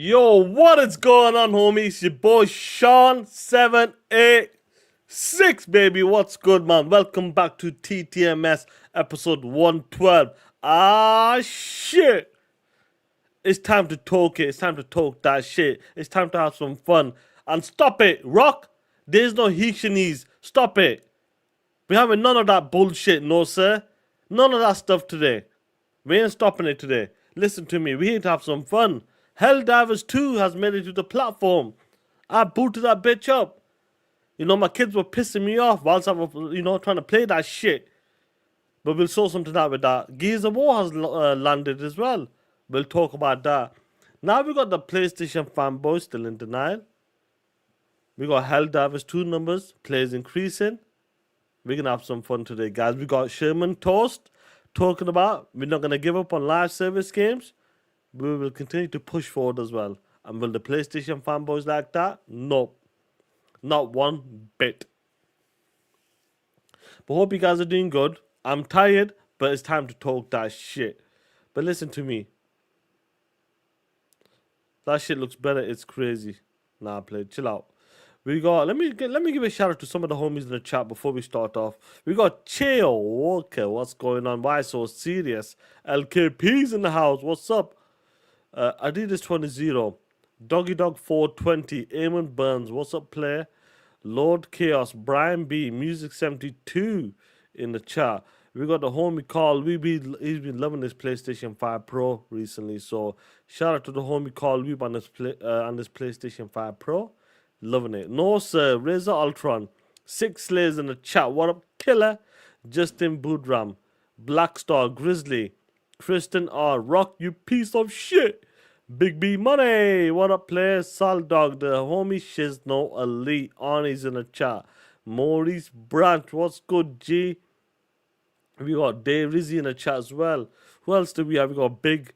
Yo, what is going on, homies? It's your boy Sean786, baby. What's good, man? Welcome back to TTMS episode 112. Shit. It's time to talk it. It's time to talk that shit. It's time to have some fun. And stop it, Rock. There's no Haitianese. Stop it. We having none of that bullshit, no, sir. None of that stuff today. We ain't stopping it today. Listen to me. We here to have some fun. Helldivers 2 has made it to the platform. I booted that bitch up. You know, my kids were pissing me off whilst I was, trying to play that shit. But we'll sort something out with that. Gears of War has landed as well. We'll talk about that. Now we got the PlayStation Fanboys still in denial. We got Helldivers 2 numbers. Players increasing. We're going to have some fun today, guys. We got Herman Toast talking about we're not going to give up on live service games. We will continue to push forward as well. And will the PlayStation fanboys like that? No. Not one bit. But hope you guys are doing good. I'm tired, but it's time to talk that shit. But listen to me. That shit looks better. It's crazy. Nah, play. Chill out. We got. Let me give a shout out to some of the homies in the chat before we start off. We got Cheo. Okay, what's going on? Why so serious? LKP's in the house. What's up? Adidas 20, Doggy Dog 420, Eamon Burns, what's up, player? Lord Chaos, Brian B, Music 72 in the chat. We got the homie Carl. He's been loving this PlayStation 5 Pro recently, so shout out to the homie Carl Weeb on this PlayStation 5 Pro. Loving it. No sir, Razor Ultron, Six Slayers in the chat. What up, killer? Justin Boodram, Blackstar Grizzly, Kristen R. Rock, you piece of shit. Big B Money. What up, players? Sal Dog, the homie Shizno Elite. Arnie's in the chat. Maurice Branch. What's good, G? We got Dave Rizzy in the chat as well. Who else do we have? We got Big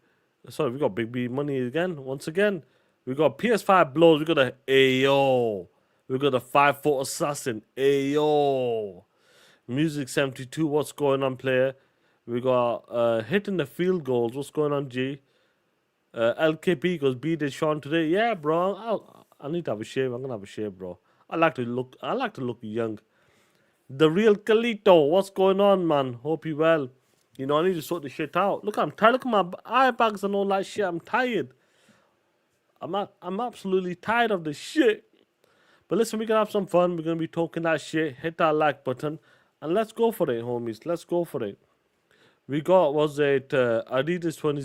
B Money again. Once again. We got PS5 Blows. We got a Ayo. We got a 5-foot Assassin. Ayo. Music 72. What's going on, player? We got hitting the field goals. What's going on, G? LKP goes B did Sean today. Yeah, bro. I need to have a shave. I'm gonna have a shave, bro. I like to look young. The real Kalito. What's going on, man? Hope you well. You know, I need to sort the shit out. Look, I'm tired. Look at my eye bags and all that shit. I'm tired. I'm absolutely tired of this shit. But listen, we're gonna have some fun. We're gonna be talking that shit. Hit that like button. And let's go for it, homies. Let's go for it. We got, was it Adidas 20.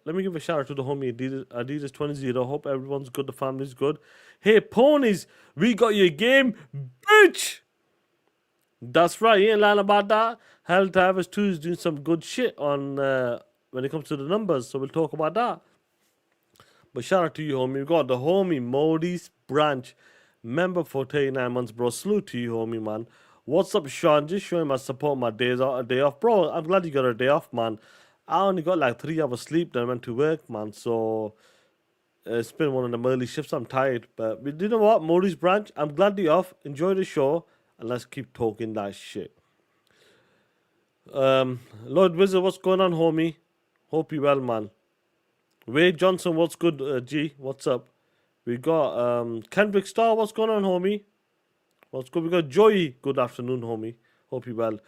Let me give a shout out to the homie Adidas 20. Hope everyone's good, the family's good. Hey, ponies, we got your game, bitch! That's right, you ain't lying about that. Helldivers 2 is doing some good shit on when it comes to the numbers, so we'll talk about that. But shout out to you, homie. We got the homie Maurice Branch, member for 39 months, bro. Salute to you, homie, man. What's up, Sean? Just showing my support my day off. Bro, I'm glad you got a day off, man. I only got like 3 hours sleep, then I went to work, man. So, it's been one of the early shifts. I'm tired. But you know what, Maurice Branch? I'm glad you're off. Enjoy the show. And let's keep talking that shit. Lord Wizard, what's going on, homie? Hope you well, man. Wade Johnson, what's good, G? What's up? We got Kendrick Star, what's going on, homie? What's good? We got Joey. Good afternoon, homie. Hope you well.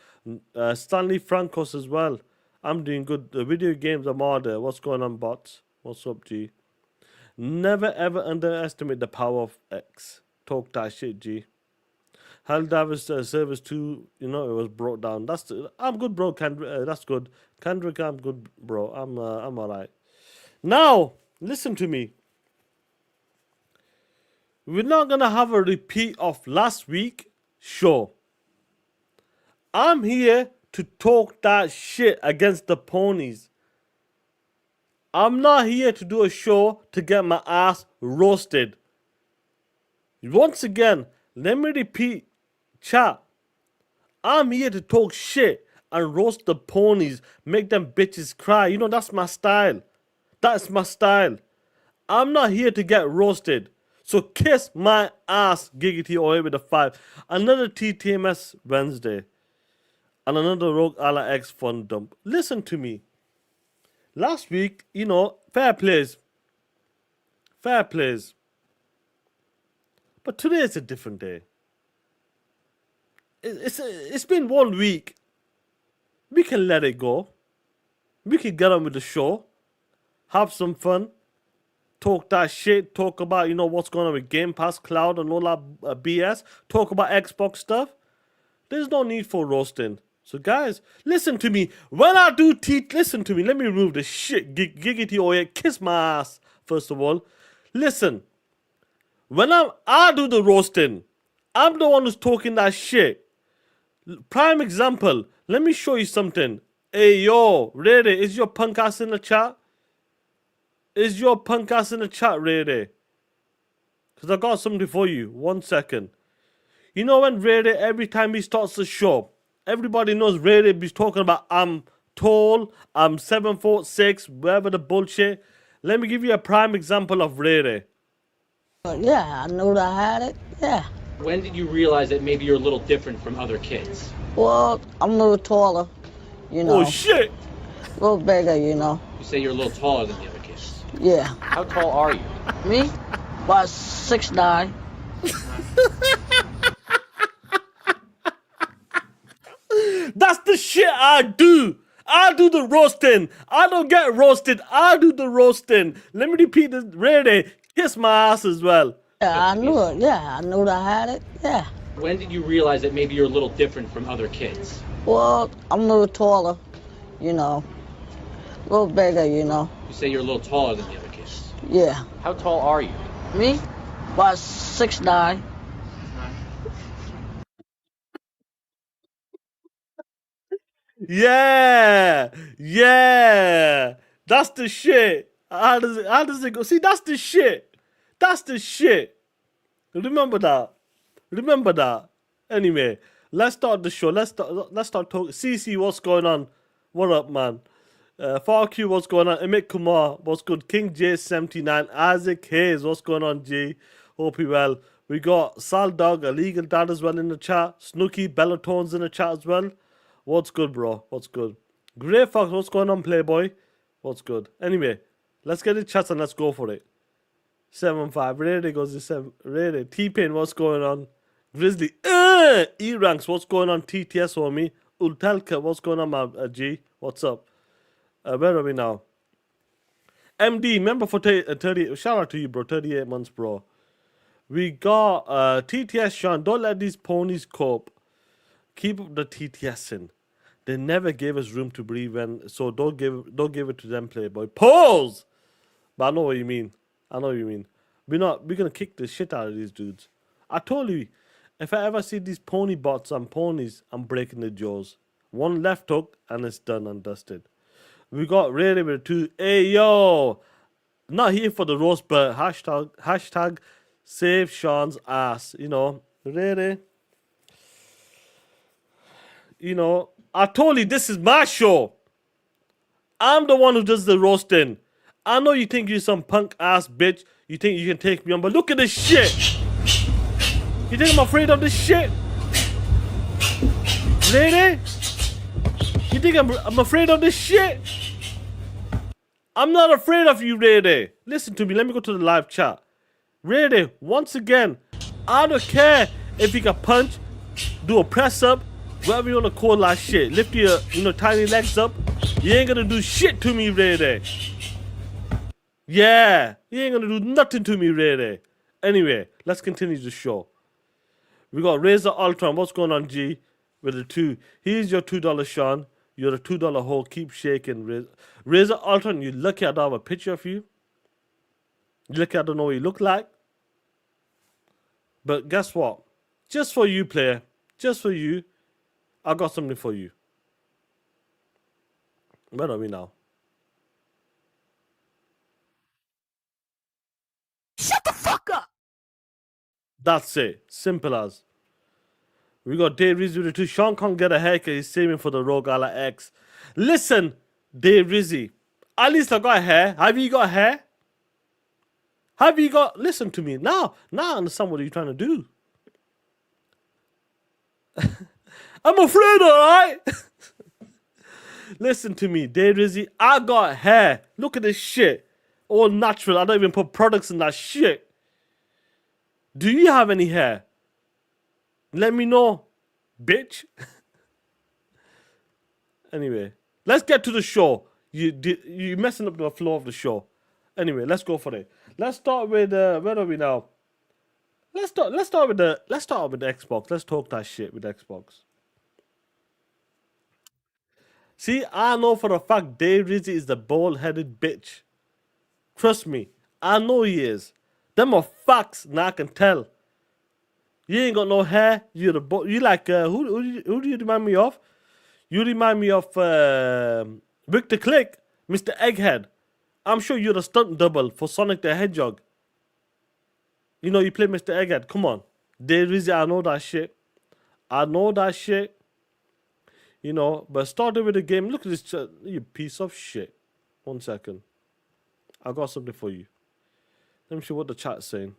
Stanley Francos as well. I'm doing good. The video games are murder. What's going on, bots? What's up, G? Never ever underestimate the power of X. Talk that shit, G. Helldivers Service 2, it was brought down. I'm good, bro. Kendrick, that's good. Kendrick, I'm good, bro. I'm alright. Now, listen to me. We're not going to have a repeat of last week. Sure. I'm here to talk that shit against the ponies. I'm not here to do a show to get my ass roasted. Once again, let me repeat, chat. I'm here to talk shit and roast the ponies, make them bitches cry. That's my style. That's my style. I'm not here to get roasted. So kiss my ass, Giggity Oil with a 5. Another TTMS Wednesday. And another Rogue Ala X fun dump. Listen to me. Last week, fair plays. Fair plays. But today is a different day. It's been 1 week. We can let it go. We can get on with the show. Have some fun. Talk that shit. Talk about, what's going on with Gamepass, Cloud, and all that BS. Talk about Xbox stuff. There's no need for roasting. So, guys, listen to me. When I do listen to me. Let me remove the shit. Giggity oye. Kiss my ass, first of all. Listen. When I do the roasting, I'm the one who's talking that shit. Prime example. Let me show you something. Hey, yo, Rede, is your punk ass in the chat? Is your punk ass in the chat, Rede? Because I got something for you. 1 second. You know when Rede, every time he starts the show, everybody knows Rede be talking about I'm tall, I'm 7'6", whatever the bullshit. Let me give you a prime example of Rede. Yeah, I knew I had it. Yeah. When did you realize that maybe you're a little different from other kids? Well, I'm a little taller, Oh, shit. A little bigger, You say you're a little taller than the other kids. Yeah. How tall are you? Me? About 6'9". That's the shit I do. I do the roasting. I don't get roasted. I do the roasting. Let me repeat this. Rede, kiss my ass as well. Yeah, I knew it. Yeah, I knew I had it. Yeah. When did you realize that maybe you're a little different from other kids? Well, I'm a little taller, a little bigger, You say you're a little taller than the other kids. Yeah. How tall are you? Me? About 6'9". Yeah. That's the shit. How does it go? See, that's the shit. That's the shit. Remember that. Anyway, let's start the show. Let's start talking. CC, what's going on? What up, man? FarQ, what's going on? Amit Kumar, what's good? King J79, Isaac Hayes, what's going on, G? Hope you well. We got Sal Dog, Illegal Dad as well in the chat. Snooky, Bellatones in the chat as well. What's good, bro? What's good? Grey Fox, what's going on, Playboy? What's good? Anyway, let's get the chats and let's go for it. 7-5. Rede goes to 7. Rede. T-Pain, what's going on? Grizzly. E-Ranks, what's going on? TTS, homie. Ultelka, what's going on, my G? What's up? Where are we now? MD, member for 30. Shout out to you, bro. 38 months, bro. We got TTS Sean. Don't let these ponies cope. Keep up the TTS in. They never gave us room to breathe, so don't give it to them, Playboy. Pause. But I know what you mean. We're gonna kick the shit out of these dudes. I told you, if I ever see these pony bots and ponies, I'm breaking the jaws. One left hook and it's done and dusted. We got Rede with 2. Hey yo, not here for the roast, but hashtag save Sean's ass. Rede. I told you this is my show. I'm the one who does the roasting. I know you think you're some punk ass bitch. You think you can take me on, but look at this shit. You think I'm afraid of this shit? Rede? You think I'm afraid of this shit? I'm not afraid of you, Rede. Listen to me. Let me go to the live chat. Rede, once again, I don't care if you can punch, do a press up, whatever you want to call that shit. Lift your, tiny legs up. You ain't gonna do shit to me, Rede. Yeah, you ain't gonna do nothing to me, Rede. Anyway, let's continue the show. We got Razor Ultron. What's going on, G? With the 2. Here's your $2, Sean. You're a $2 hole. Keep shaking, Razor Ultron. You lucky I don't have a picture of you. You lucky I don't know what you look like. But guess what? Just for you, player. Just for you. I got something for you. Where are we now? Shut the fuck up! That's it. Simple as. We got Dave Rizzi with the 2. Sean can't get a haircut. He's saving for the Rogue Gala X. Listen, Dave Rizzi. At least I got hair. Have you got hair? Listen to me. Now I understand what you're trying to do. I'm afraid, alright? Listen to me, Dave Rizzi. I got hair. Look at this shit. All natural. I don't even put products in that shit. Do you have any hair? Let me know, bitch. Anyway, let's get to the show. You messing up the flow of the show. Anyway, let's go for it. Let's start with where are we now? Let's start with the Xbox. Let's talk that shit with Xbox. See, I know for a fact Dave Rizzi is the bald-headed bitch. Trust me, I know he is. Them are facts, and I can tell. You ain't got no hair. You like who do you remind me of? You remind me of Victor Click, Mr. Egghead. I'm sure you're a stunt double for Sonic the Hedgehog. You know you play Mr. Egghead. Come on, Dave Rizzi, I know that shit. I know that shit. You know, but starting with the game. Look at this, you piece of shit. 1 second. I got something for you. Let me see what the chat's saying.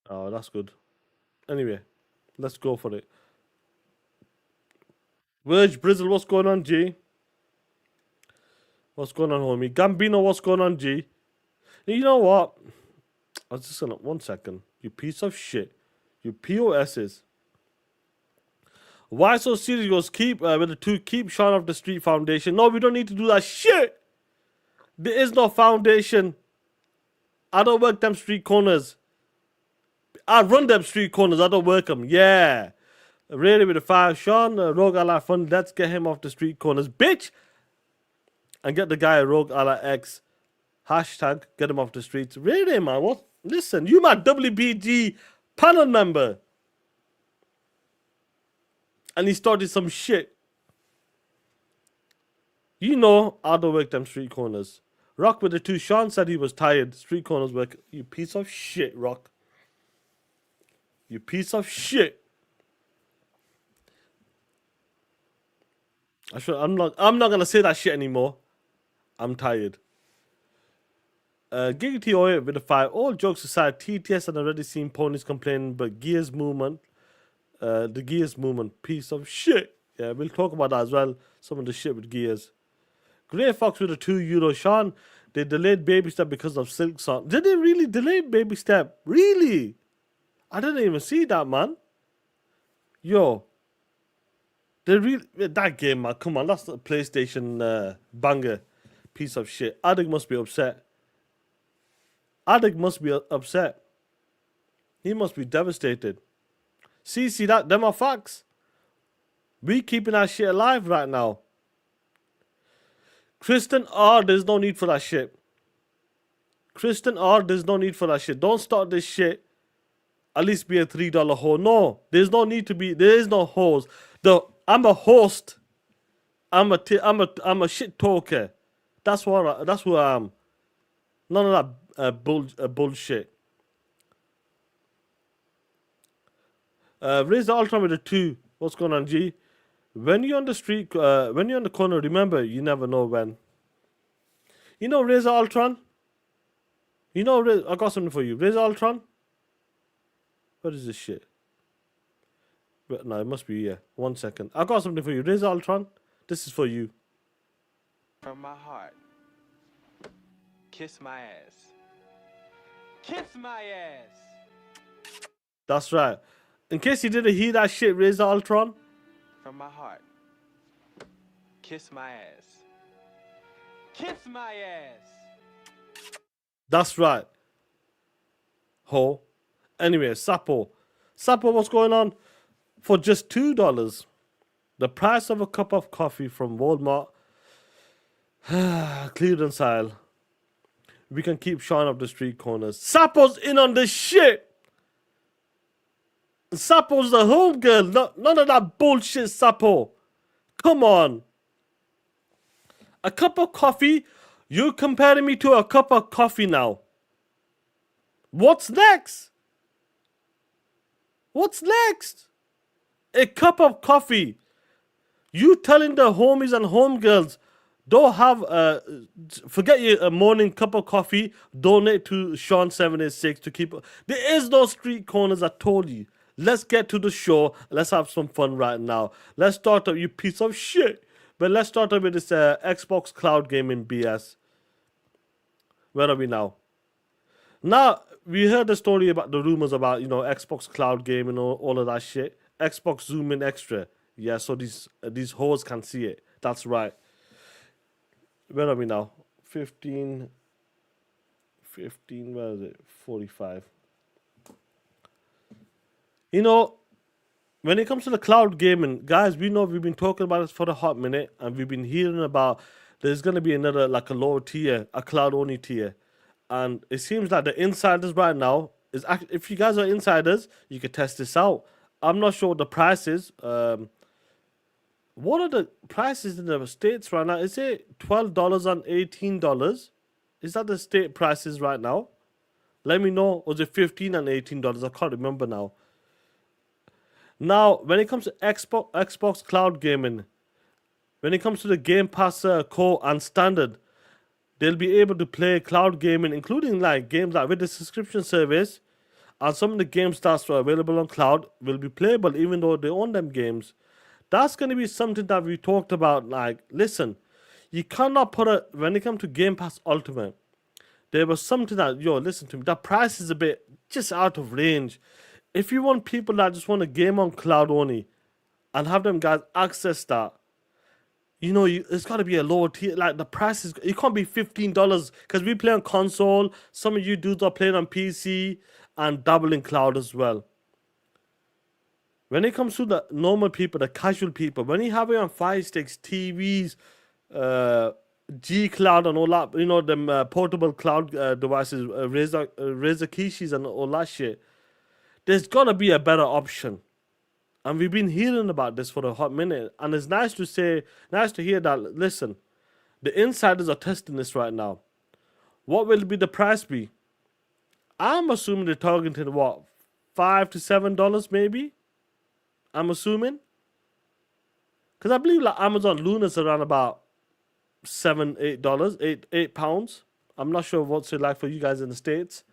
Oh, that's good. Anyway, let's go for it. Verge Brizzle, what's going on, G? What's going on, homie? Gambino, what's going on, G? You know what? I was just gonna 1 second. You piece of shit. You POSs. Why so serious? Goes keep with the two. Keep Sean off the street foundation. No, we don't need to do that shit. There is no foundation. I don't work them street corners. I run them street corners. I don't work them. Yeah. Really with the 5. Sean, Rogue Ally Fun. Let's get him off the street corners. Bitch. And get the guy Rogue Ally X. Hashtag get him off the streets. Really, man? What? Listen, you my WBG panel member. And he started some shit. You know, I don't work them street corners. Rock with the 2. Sean said he was tired. Street corners work. You piece of shit, Rock. You piece of shit. I'm not gonna say that shit anymore. I'm tired. Giggity Oil with a 5. All jokes aside, TTS and already seen ponies complaining, but Gears movement, the Gears movement, piece of shit. Yeah, we'll talk about that as well. Some of the shit with Gears. Grey Fox with a €2. Sean, they delayed Baby Step because of Silk Song. Did they really delay Baby Step? Really? I didn't even see that, man. Yo. They really that game, man. Come on, that's the PlayStation banger. Piece of shit. Addict must be upset. Addict must be upset. He must be devastated. See that? Them are facts. We keeping that shit alive right now. Kristen R, there's no need for that shit. Kristen R, there's no need for that shit. Don't start this shit. At least be a $3 hoe. No, there's no need to be. There is no hoes. I'm a host. I'm a shit talker. That's who I am. None of that bullshit. Raise the Ultron with a 2. What's going on, G? When you're on the street, when you're on the corner, remember, you never know when. You know Razor Ultron? You know, I got something for you. Razor Ultron? What is this shit? No, it must be here. 1 second. I got something for you. Razor Ultron, this is for you. From my heart. Kiss my ass. Kiss my ass. That's right. In case you didn't hear that shit, Razor Ultron. From my heart. Kiss my ass. Kiss my ass. That's right. Ho. Anyway, Sapo. Sapo, what's going on? For just $2, the price of a cup of coffee from Walmart clearance aisle. We can keep Sean up the street corners. Sapo's in on this shit. Sapo's the home girl. None of that bullshit, Sapo. Come on. A cup of coffee? You're comparing me to a cup of coffee now. What's next? What's next? A cup of coffee. You telling the homies and homegirls, don't have forget your morning cup of coffee. Donate to Sean 786 to keep. There is no street corners. I told you. Let's get to the show. Let's have some fun right now. Let's start up, you piece of shit. But let's start off with this Xbox Cloud Gaming BS. Where are we now? Now, we heard the story about the rumors about, Xbox Cloud Gaming and all of that shit. Xbox Zoom in Extra. Yeah, so these hoes can see it. That's right. Where are we now? 15, where is it? 45. When it comes to the cloud gaming, guys, we know we've been talking about this for a hot minute, and we've been hearing about there's going to be another, like a lower tier, a cloud only tier. And it seems like the insiders right now if you guys are insiders, you can test this out. I'm not sure what the price is. What are the prices in the States right now? Is it $12 and $18? Is that the state prices right now? Let me know. Was it $15 and $18? I can't remember now. Now, when it comes to Xbox Cloud Gaming, when it comes to the Game Pass Core and Standard, they'll be able to play cloud gaming, including like games like with the subscription service, and some of the games that are available on cloud will be playable even though they own them games. That's going to be something that we talked about. Like, listen, you cannot when it comes to Game Pass Ultimate, there was something that, listen to me, that price is a bit just out of range. If you want people that just want to game on cloud only and have them guys access that, it's got to be a lower tier. Like, the price is, it can't be $15 because we play on console. Some of you dudes are playing on PC and dabbling cloud as well. When it comes to the normal people, the casual people, when you have it on Fire Sticks, TVs, G Cloud and all that, them portable cloud devices, Razer Kishis and all that shit, there's got to be a better option. And we've been hearing about this for a hot minute. And it's nice to hear that, listen, the insiders are testing this right now. What will be the price be? I'm assuming they're targeting what? $5 to $7 maybe? I'm assuming. Because I believe like Amazon Luna's around about $7, $8, £8. I'm not sure what's it like for you guys in the States.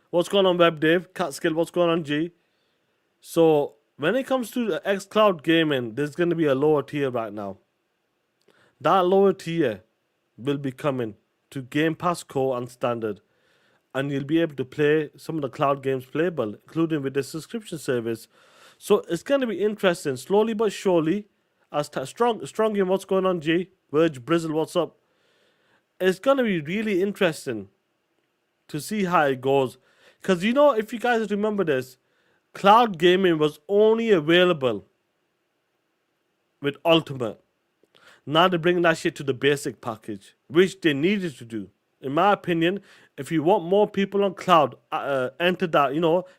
What's going on, Web Dave? Catskill, what's going on, G? So, when it comes to the xCloud gaming, there's going to be a lower tier right now. That lower tier will be coming to Game Pass Core and Standard. And you'll be able to play some of the cloud games playable, including with the subscription service. So, it's going to be interesting, slowly but surely. Strong in what's going on, G? Verge, Brizzle, what's up? It's going to be really interesting to see how it goes. Because, if you guys remember this, cloud gaming was only available with Ultimate. Now they're bringing that shit to the basic package, which they needed to do. In my opinion, if you want more people on cloud, enter that,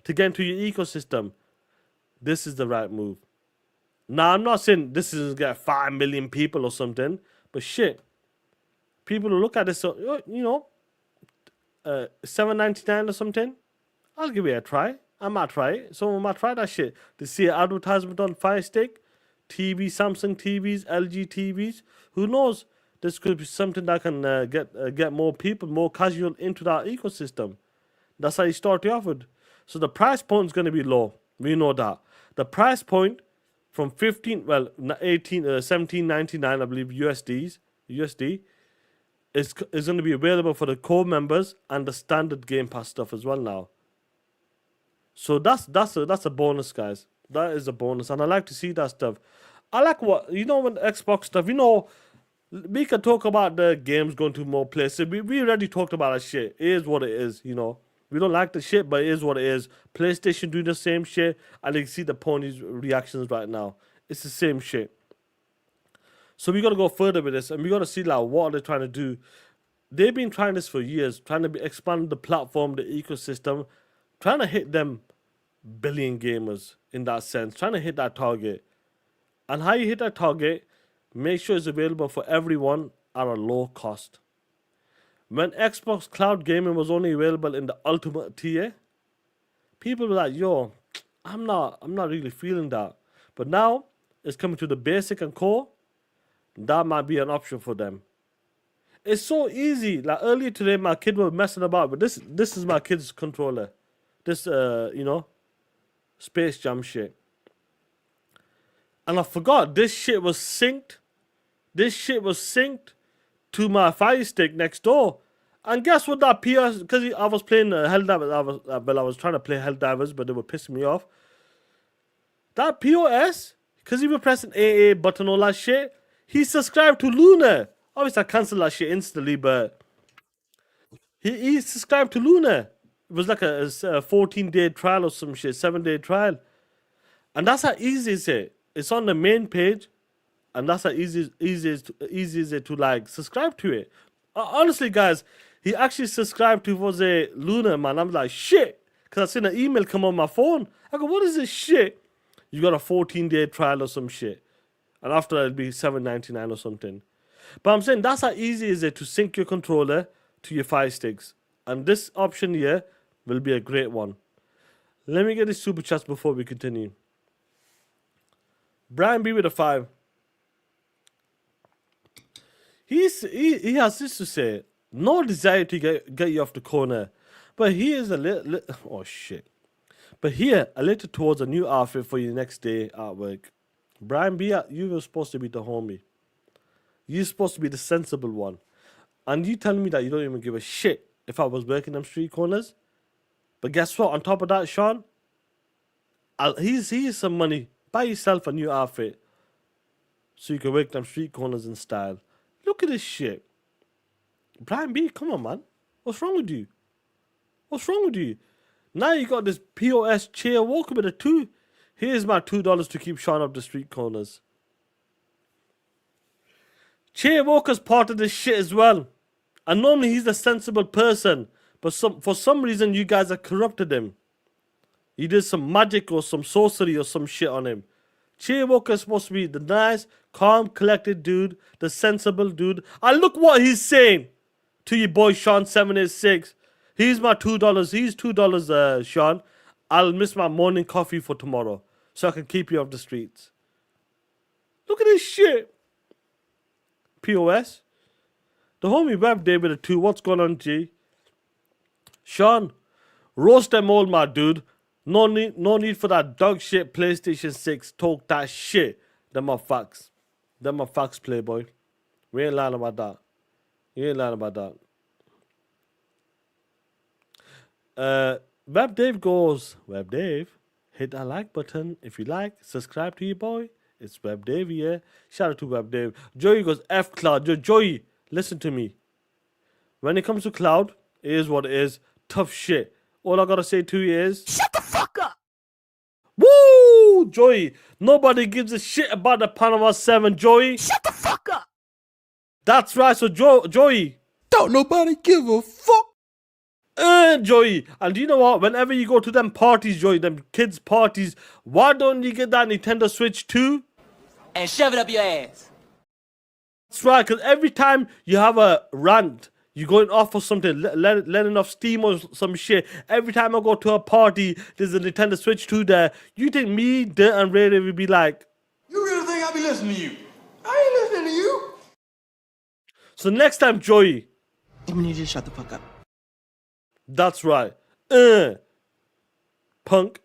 to get into your ecosystem, this is the right move. Now, I'm not saying this is going to get 5 million people or something, but shit, people will look at this, $7.99 or something. I'll give it a try. I might try it. Someone might try that shit. To see an advertisement on Fire Stick, TV, Samsung TVs, LG TVs. Who knows? This could be something that can get more people, more casual into that ecosystem. That's how you start you off with. So the price point is going to be low. We know that. The price point from 17.99, I believe USD is going to be available for the core members and the standard Game Pass stuff as well now. So that's a bonus, guys. That is a bonus, and I like to see that stuff. I like when Xbox stuff. We can talk about the games going to more places. We already talked about that shit. It is what it is. We don't like the shit, but it is what it is. PlayStation doing the same shit, and you see the ponies' reactions right now. It's the same shit. So we got to go further with this, and we got to see like what are they trying to do. They've been trying this for years, trying to expand the platform, the ecosystem, trying to hit them billion gamers in that sense, trying to hit that target. And how you hit that target, make sure it's available for everyone at a low cost. When Xbox Cloud Gaming was only available in the Ultimate tier, people were like, yo, I'm not really feeling that. But now it's coming to the basic and core. That might be an option for them. It's so easy. Like earlier today, my kid was messing about, but this is my kid's controller. This Space Jam shit. And I forgot this shit was synced. This shit was synced to my Fire Stick next door. And guess what that PS, because I was playing Helldivers, I was trying to play Helldivers, but they were pissing me off. That POS, because he was pressing AA button, all that shit, he subscribed to Luna. Obviously, I canceled that shit instantly, but he subscribed to Luna. It was like a 14-day trial or some shit, 7-day trial. And that's how easy it's it. It's on the main page, and that's how easy is it to like subscribe to it. Honestly, guys, he actually subscribed to was a Luna, man. I'm like, shit, because I seen an email come on my phone. I go, what is this shit? You got a 14-day trial or some shit, and after that it'll be $7.99 or something. But I'm saying that's how easy is it to sync your controller to your Fire Sticks, and this option here will be a great one. Let me get the super chats before we continue. Brian B with a 5. He has this to say: no desire to get you off the corner, but he is a little oh shit. But here, a little towards a new outfit for your next day at work. Brian B, you were supposed to be the homie. You're supposed to be the sensible one. And you telling me that you don't even give a shit if I was working them street corners? But guess what? On top of that, Sean, here's some money. Buy yourself a new outfit so you can work them street corners in style. Look at this shit. Brian B, come on, man. What's wrong with you? What's wrong with you? Now you got this POS chair walker with a 2. Here's my $2 to keep Sean up the street corners. Chair walker's part of this shit as well. And normally he's the sensible person. But for some reason you guys have corrupted him. You did some magic or some sorcery or some shit on him. Chair walker's supposed to be the nice, calm, collected dude. The sensible dude. And look what he's saying to your boy Sean 786. Here's my $2. Here's $2, Sean. I'll miss my morning coffee for tomorrow, so I can keep you off the streets. Look at this shit. POS. The homie Web Day with a 2. What's going on, G? Sean, roast them all, my dude. No need for that dog shit PlayStation 6. Talk that shit. Them are facts. Them are facts, Playboy. We ain't lying about that. You ain't lying about that. Web Dave goes, Web Dave, hit that like button if you like. Subscribe to your boy. It's Web Dave here. Shout out to Web Dave. Joey goes, F Cloud. Joey, listen to me. When it comes to Cloud, it is what it is. Tough shit. All I gotta say to you is, shut the fuck up. Woo! Joey, nobody gives a shit about the Panama 7, Joey. Shut the fuck up. That's right, so Joey. Don't nobody give a fuck. Joey, and do you know what? Whenever you go to them parties, Joey, them kids' parties, why don't you get that Nintendo Switch 2? And shove it up your ass. That's right, because every time you have a rant, you're going off for something, letting off steam or some shit. Every time I go to a party, there's a Nintendo Switch 2 there. You think me, Dirt, and Ray would be like, You really think I'll be listening to you? I ain't listening to you. so next time, Joey. I'm gonna need you to shut the fuck up. That's right. Punk.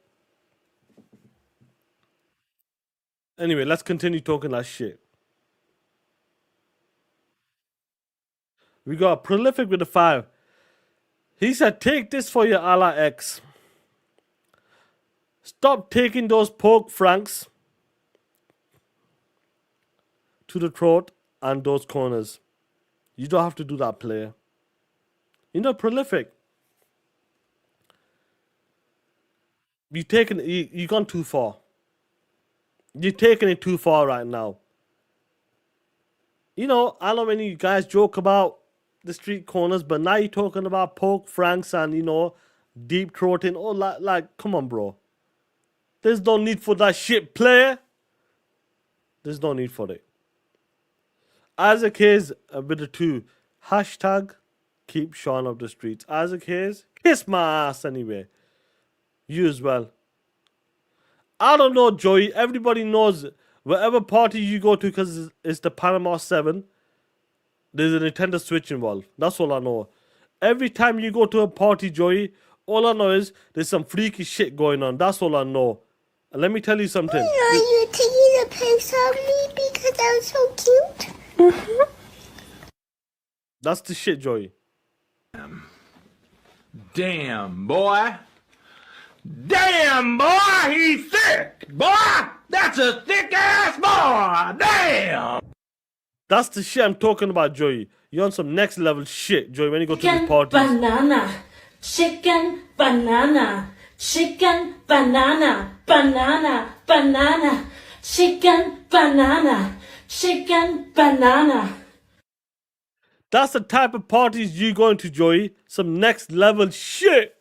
Anyway, let's continue talking that shit. We got Prolific with a 5. He said, take this for your Allah X. Stop taking those pork franks to the throat and those corners. You don't have to do that, player. You know, Prolific. You've gone too far. You're taking it too far right now. You know, I know when you guys joke about the street corners, but now you're talking about pork franks and, you know, deep throating. Oh, like, come on, bro. There's no need for that shit, player. There's no need for it. Isaac Hayes with a 2. Hashtag keep Sean off the streets. Isaac Hayes, kiss my ass anyway. You as well. I don't know, Joey. Everybody knows wherever party you go to, because it's the Panama 7, there's a Nintendo Switch involved. That's all I know. Every time you go to a party, Joey, all I know is there's some freaky shit going on. That's all I know. And let me tell you something. Are you taking a pics of me because I'm so cute? That's the shit, Joey. Damn, boy. Damn, boy, he's thick. Boy, that's a thick ass boy. Damn. That's the shit I'm talking about, Joey. You're on some next level shit, Joey, when you go to these Chicken parties. banana, chicken banana, chicken banana, banana, banana, chicken banana, chicken banana. That's the type of parties you going to, Joey. Some next level shit.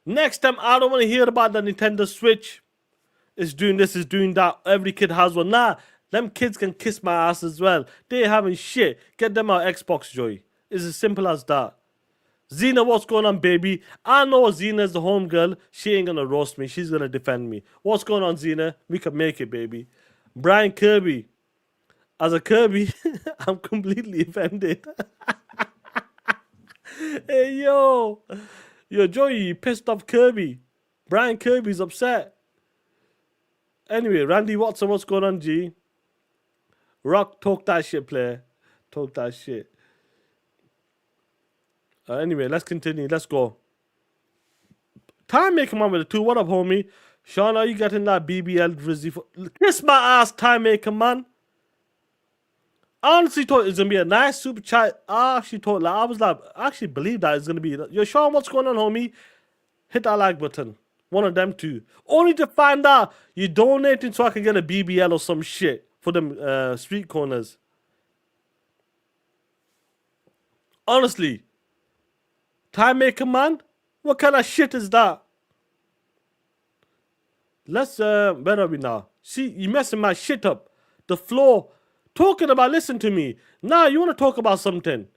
Next time, I don't want to hear about the Nintendo Switch. It's doing this, it's doing that. Every kid has one. Nah, them kids can kiss my ass as well. They having shit. Get them out Xbox, Joey. It's as simple as that. Xena, what's going on, baby? I know Xena is the home girl. She ain't gonna roast me. She's gonna defend me. What's going on, Xena? We can make it, baby. Brian Kirby. As a Kirby, I'm completely offended. Hey, yo. Yo, Joey, you pissed off Kirby. Brian Kirby's upset. Anyway, Randy Watson, what's going on, G? Rock, talk that shit, player. Talk that shit. Anyway, let's continue. Let's go. Time Maker Man with a 2. What up, homie? Sean, are you getting that BBL Drizzy? Kiss my ass, Time Maker Man. I honestly thought it was going to be a nice super chat. I actually believe that it's going to be. Yo, Sean, what's going on, homie? Hit that like button. One of them two. Only to find out you're donating so I can get a BBL or some shit for them street corners. Honestly. Time Maker Man? What kind of shit is that? Let's, where are we now? See, you messing my shit up. The floor. Talking about, listen to me. Now, you want to talk about something.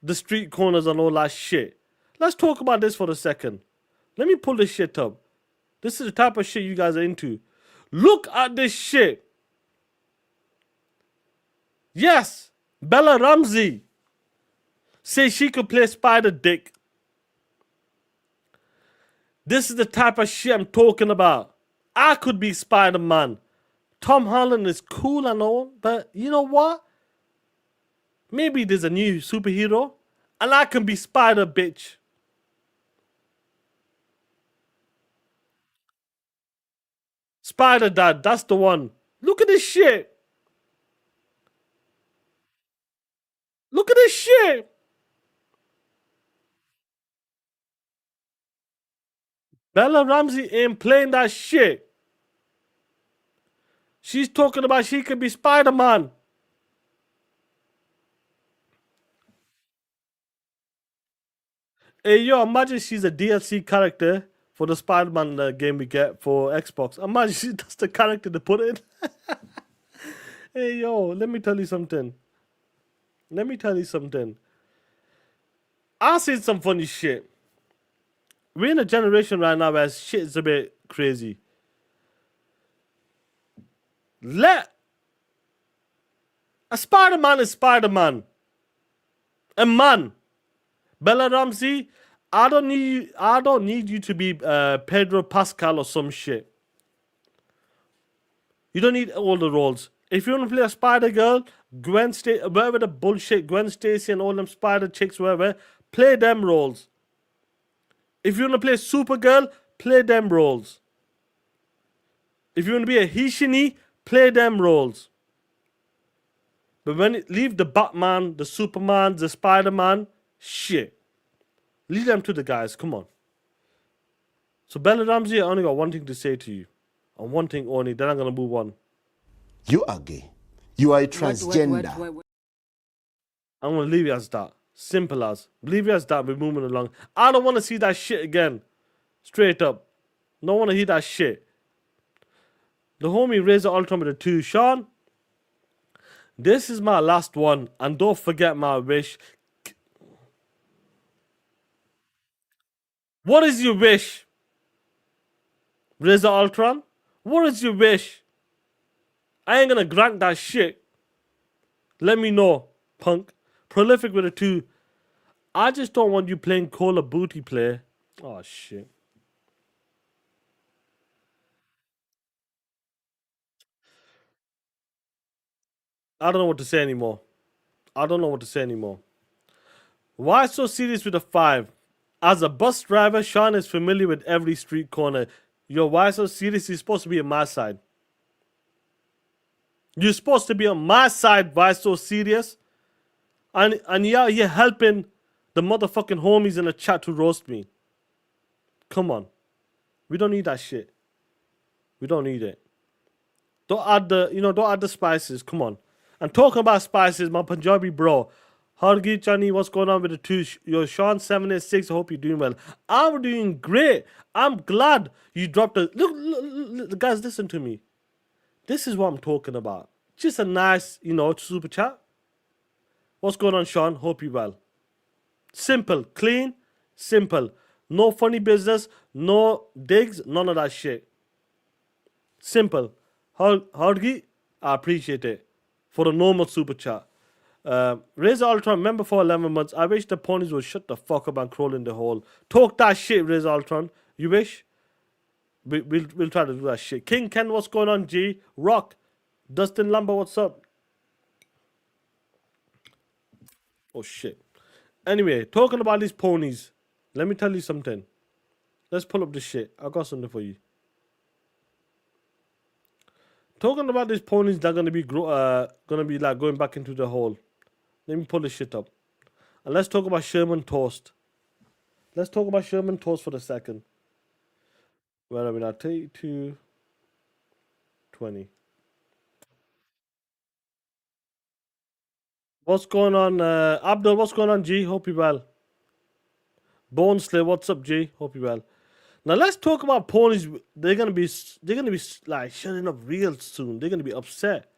The street corners and all that shit. Let's talk about this for a second. Let me pull this shit up. This is the type of shit you guys are into. Look at this shit. Yes, Bella Ramsey says she could play Spider Dick. This is the type of shit I'm talking about. I could be Spider-Man. Tom Holland is cool and all, but you know what? Maybe there's a new superhero and I can be Spider Bitch. Spider Dad, that's the one. Look at this shit. Look at this shit. Bella Ramsey ain't playing that shit. She's talking about she could be Spider-Man. Hey, yo, imagine she's a DLC character for the Spider-Man game we get for Xbox. Imagine that's the character to put in. Hey, yo, let me tell you something. I seen some funny shit. We're in a generation right now where shit is a bit crazy. A Spider-Man is Spider-Man. A man. Bella Ramsey, I don't need you to be Pedro Pascal or some shit. You don't need all the roles. If you want to play a Spider-Girl, whatever the bullshit, Gwen Stacy and all them Spider chicks, whatever, play them roles. If you want to play Supergirl, play them roles. If you want to be a Hishini, play them roles. But leave the Batman, the Superman, the Spider-Man, shit. Leave them to the guys, come on. So Bella Ramsey, I only got one thing to say to you. And one thing only, then I'm going to move on. You are gay. You are a transgender. I'm going to leave it as that. Simple as. Leave it as that, we're moving along. I don't want to see that shit again. Straight up. Don't want to hear that shit. The homie Razor Ultron with a 2. Sean, this is my last one. And don't forget my wish. What is your wish? Razor Ultron? What is your wish? I ain't gonna grant that shit. Let me know, punk. Prolific with a 2. I just don't want you playing Call of Booty player. Oh shit. I don't know what to say anymore. I don't know what to say anymore. Why so serious with a 5? As a bus driver, Sean is familiar with every street corner. Yo, why so serious? You're supposed to be on my side. You're supposed to be on my side. Why so serious? And yeah, you're helping the motherfucking homies in the chat to roast me. Come on. We don't need that shit. We don't need it. Don't add the spices. Come on. And talking about spices, my Punjabi bro. Hargi Chani, what's going on with the two? Yo, Sean 786. I hope you're doing well. I'm doing great. I'm glad you dropped a look, guys, listen to me. This is what I'm talking about. Just a nice, super chat. What's going on, Sean? Hope you well. Simple, clean, simple. No funny business, no digs, none of that shit. Simple. Hargi, I appreciate it. For a normal super chat. Razor Ultron, member for 11 months. I wish the ponies would shut the fuck up and crawl in the hole. Talk that shit, Razor Ultron. You wish? We'll try to do that shit. King Ken, what's going on, G? Rock. Dustin Lumber, what's up? Oh shit. Anyway, talking about these ponies. Let me tell you something. Let's pull up this shit. I got something for you. Talking about these ponies that are gonna be like going back into the hole. Let me pull this shit up. And let's talk about Sherman Toast. Let's talk about Sherman Toast for a second. Where are we now? 32, 20. What's going on, Abdul? What's going on, G? Hope you well. Bone Slayer, what's up, G? Hope you well. Now let's talk about ponies. They're gonna be like shutting up real soon. They're gonna be upset.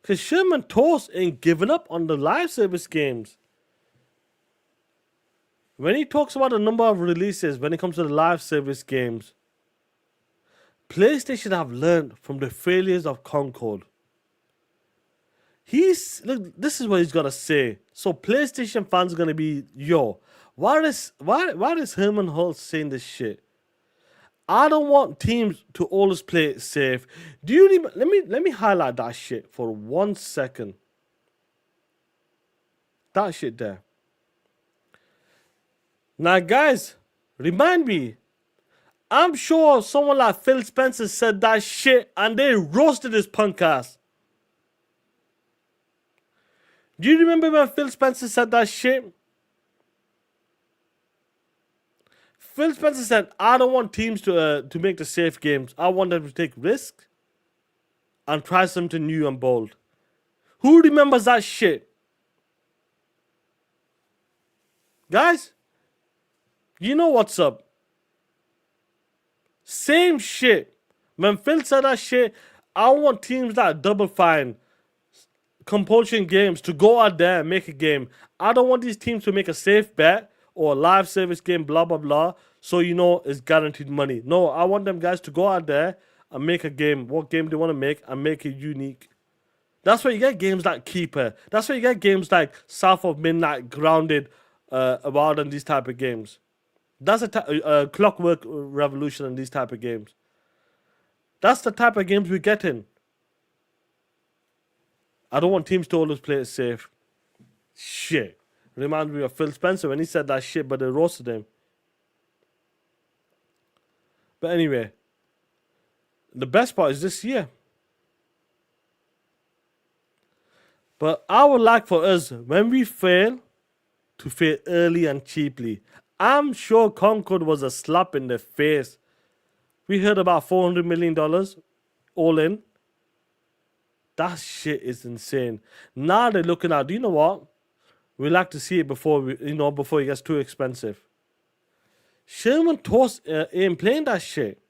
Cause Sherman Toast ain't giving up on the live service games. When he talks about the number of releases when it comes to the live service games, PlayStation have learned from the failures of Concord. Look, this is what he's gonna say. So PlayStation fans are gonna be, yo, why is Herman Hurst saying this shit? I don't want teams to always play it safe. Let me highlight that shit for 1 second. That shit there. Now, guys, remind me. I'm sure someone like Phil Spencer said that shit and they roasted his punk ass. Do you remember when Phil Spencer said that shit? Phil Spencer said, I don't want teams to make the safe games. I want them to take risks and try something new and bold. Who remembers that shit? Guys, you know what's up. Same shit. When Phil said that shit, I want teams that Double Fine, Compulsion Games to go out there and make a game. I don't want these teams to make a safe bet or a live service game, blah, blah, blah, so it's guaranteed money. No, I want them guys to go out there and make a game, what game they want to make, and make it unique. That's why you get games like Keeper. That's why you get games like South of Midnight, Grounded, Wild, and these type of games. That's a Clockwork Revolution and these type of games. That's the type of games we're getting. I don't want teams to always play it safe. Shit. Reminds me of Phil Spencer when he said that shit, but they roasted him. But anyway, the best part is this year. But I would like for us, when we fail, to fail early and cheaply. I'm sure Concord was a slap in the face. We heard about $400 million all in. That shit is insane. Now they're looking at, you know what? We like to see it before it gets too expensive. Sherman Toast ain't playing that shit.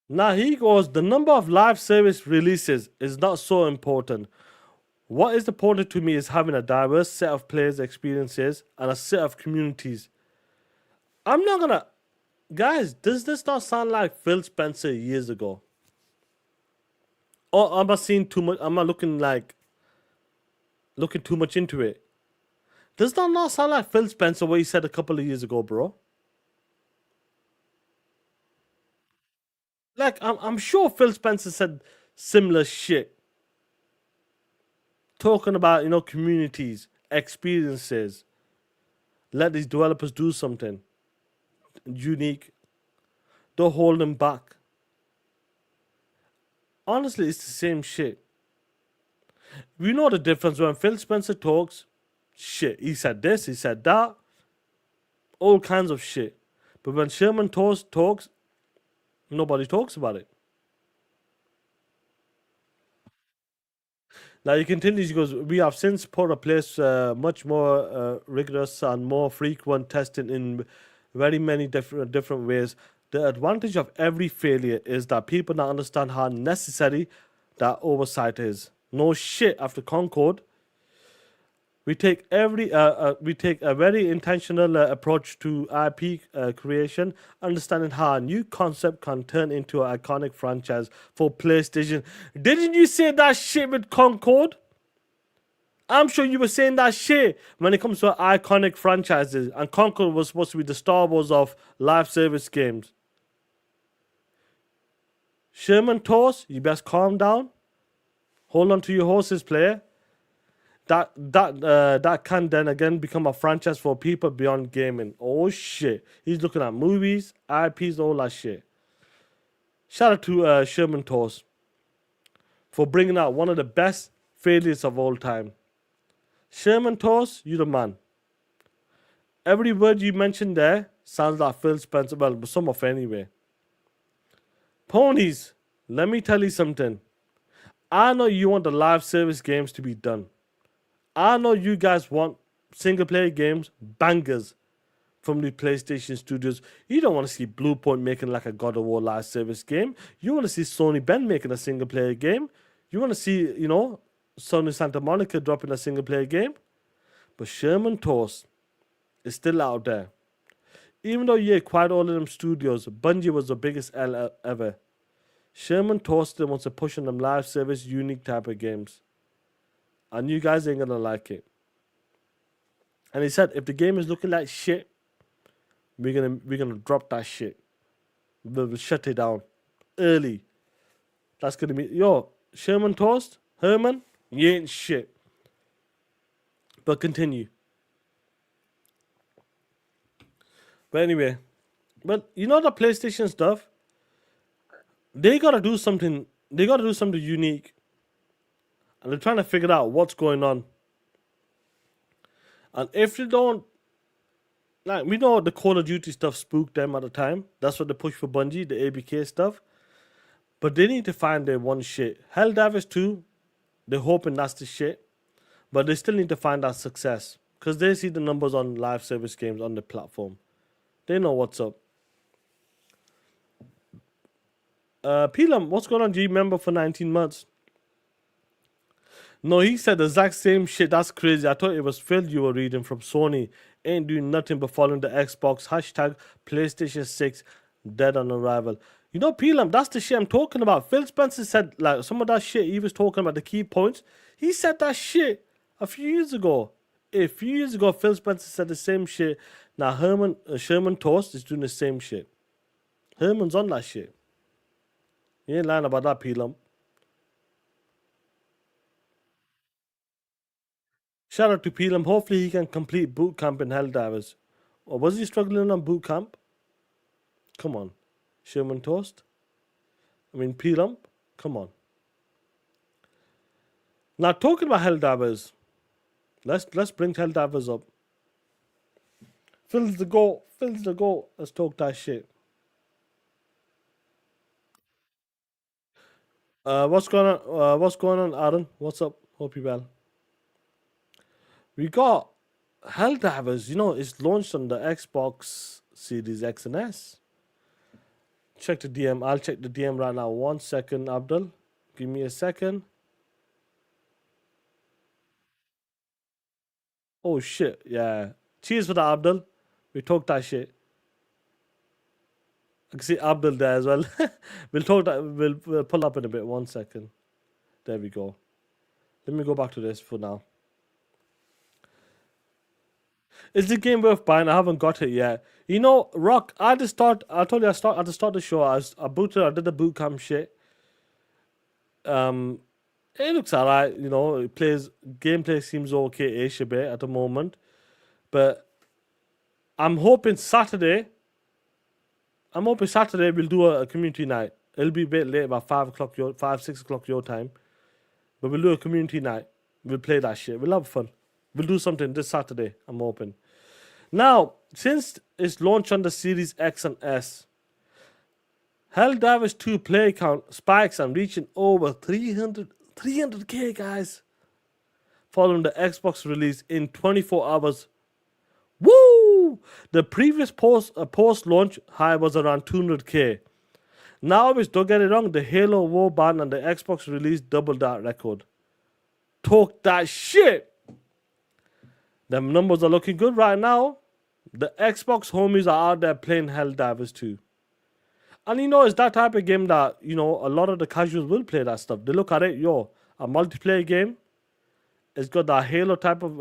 Now he goes, the number of live service releases is not so important. What is important to me is having a diverse set of players' experiences and a set of communities. I'm not gonna... Guys, does this not sound like Phil Spencer years ago? Or am I seeing too much? Am I looking too much into it? Does that not sound like Phil Spencer what he said a couple of years ago, bro? Like I'm sure Phil Spencer said similar shit, talking about communities, experiences. Let these developers do something unique. Don't hold them back. Honestly, it's the same shit. We know the difference when Phil Spencer talks. Shit, he said this, he said that, all kinds of shit. But when Sherman talks, nobody talks about it. Now he continues. He goes, "We have since put in place much more rigorous and more frequent testing in very many different ways. The advantage of every failure is that people now understand how necessary that oversight is. No shit. After Concord, we take a very intentional approach to IP creation, understanding how a new concept can turn into an iconic franchise for PlayStation." Didn't you say that shit with Concord? I'm sure you were saying that shit when it comes to iconic franchises, and Concord was supposed to be the Star Wars of live service games. Sherman Toast, you best calm down. Hold on to your horses, player. That can then again become a franchise for people beyond gaming. Oh shit. He's looking at movies, IPs, all that shit. Shout out to Sherman Toast for bringing out one of the best failures of all time. Sherman Toast, you the man. Every word you mentioned there sounds like Phil Spencer, well, some of it anyway. Ponies, let me tell you something. I know you want the live service games to be done. I know you guys want single player games, bangers from the PlayStation studios. You don't want to see Bluepoint making like a God of War live service game. You want to see Sony Ben making a single player game. You want to see, Sony Santa Monica dropping a single player game. But Sherman Toast is still out there. Even though you acquired all of them studios, Bungie was the biggest L ever. Sherman Toast still wants to push on them live service, unique type of games. And you guys ain't gonna like it. And he said, if the game is looking like shit, we're gonna drop that shit. We'll shut it down early. That's gonna be Sherman Toast, Herman, you ain't shit. But continue. But anyway, the PlayStation stuff, they gotta do something. They gotta do something unique. And they're trying to figure out what's going on. And if they don't, like, we know the Call of Duty stuff spooked them at the time. That's what they pushed for Bungie, the ABK stuff. But they need to find their one shit. Helldivers 2, they're hoping that's the shit. But they still need to find that success. Because they see the numbers on live service games on the platform. They know what's up. Pelam, what's going on? Do you remember for 19 months? No, he said the exact same shit. That's crazy. I thought it was Phil you were reading from Sony. Ain't doing nothing but following the Xbox. Hashtag PlayStation 6 dead on arrival. Pelam, that's the shit I'm talking about. Phil Spencer said, like, some of that shit he was talking about, the key points. He said that shit a few years ago. A few years ago, Phil Spencer said the same shit. Now, Sherman Toast is doing the same shit. Herman's on that shit. You ain't lying about that, Pelam. Shout out to Pelam. Hopefully he can complete boot camp in Helldivers. Or was he struggling on boot camp? Come on. Sherman Toast. Pelam. Come on. Now talking about Helldivers. Let's bring Helldivers up. Fills the goal. Let's talk that shit. What's going on, Aaron? What's up? Hope you well. We got Helldivers, it's launched on the Xbox Series X and S. Check the DM. I'll check the DM right now. 1 second, Abdul. Give me a second. Oh shit, yeah. Cheers for that, Abdul. We talked that shit. I can see Abdul there as well. We'll pull up in a bit. 1 second. There we go. Let me go back to this for now. Is the game worth buying? I haven't got it yet. You know, Rock, I told you at the start of the show, I did the boot camp shit. It looks alright, you know, gameplay seems okay-ish a bit at the moment. But I'm hoping Saturday we'll do a community night. It'll be a bit late, about 6 o'clock your time. But we'll do a community night. We'll play that shit. We'll have fun. We'll do something this Saturday, I'm hoping. Now, since it's launched on the Series X and S, Helldivers 2 player count spikes and reaching over 300k, guys, following the Xbox release in 24 hours. Woo! The previous post-launch high was around 200k. Now, don't get it wrong, the Halo Warband and the Xbox release doubled that record. Talk that shit! Them numbers are looking good right now. The Xbox homies are out there playing Helldivers 2. And you know, it's that type of game that, you know, a lot of the casuals will play that stuff. They look at it, a multiplayer game. It's got that Halo type of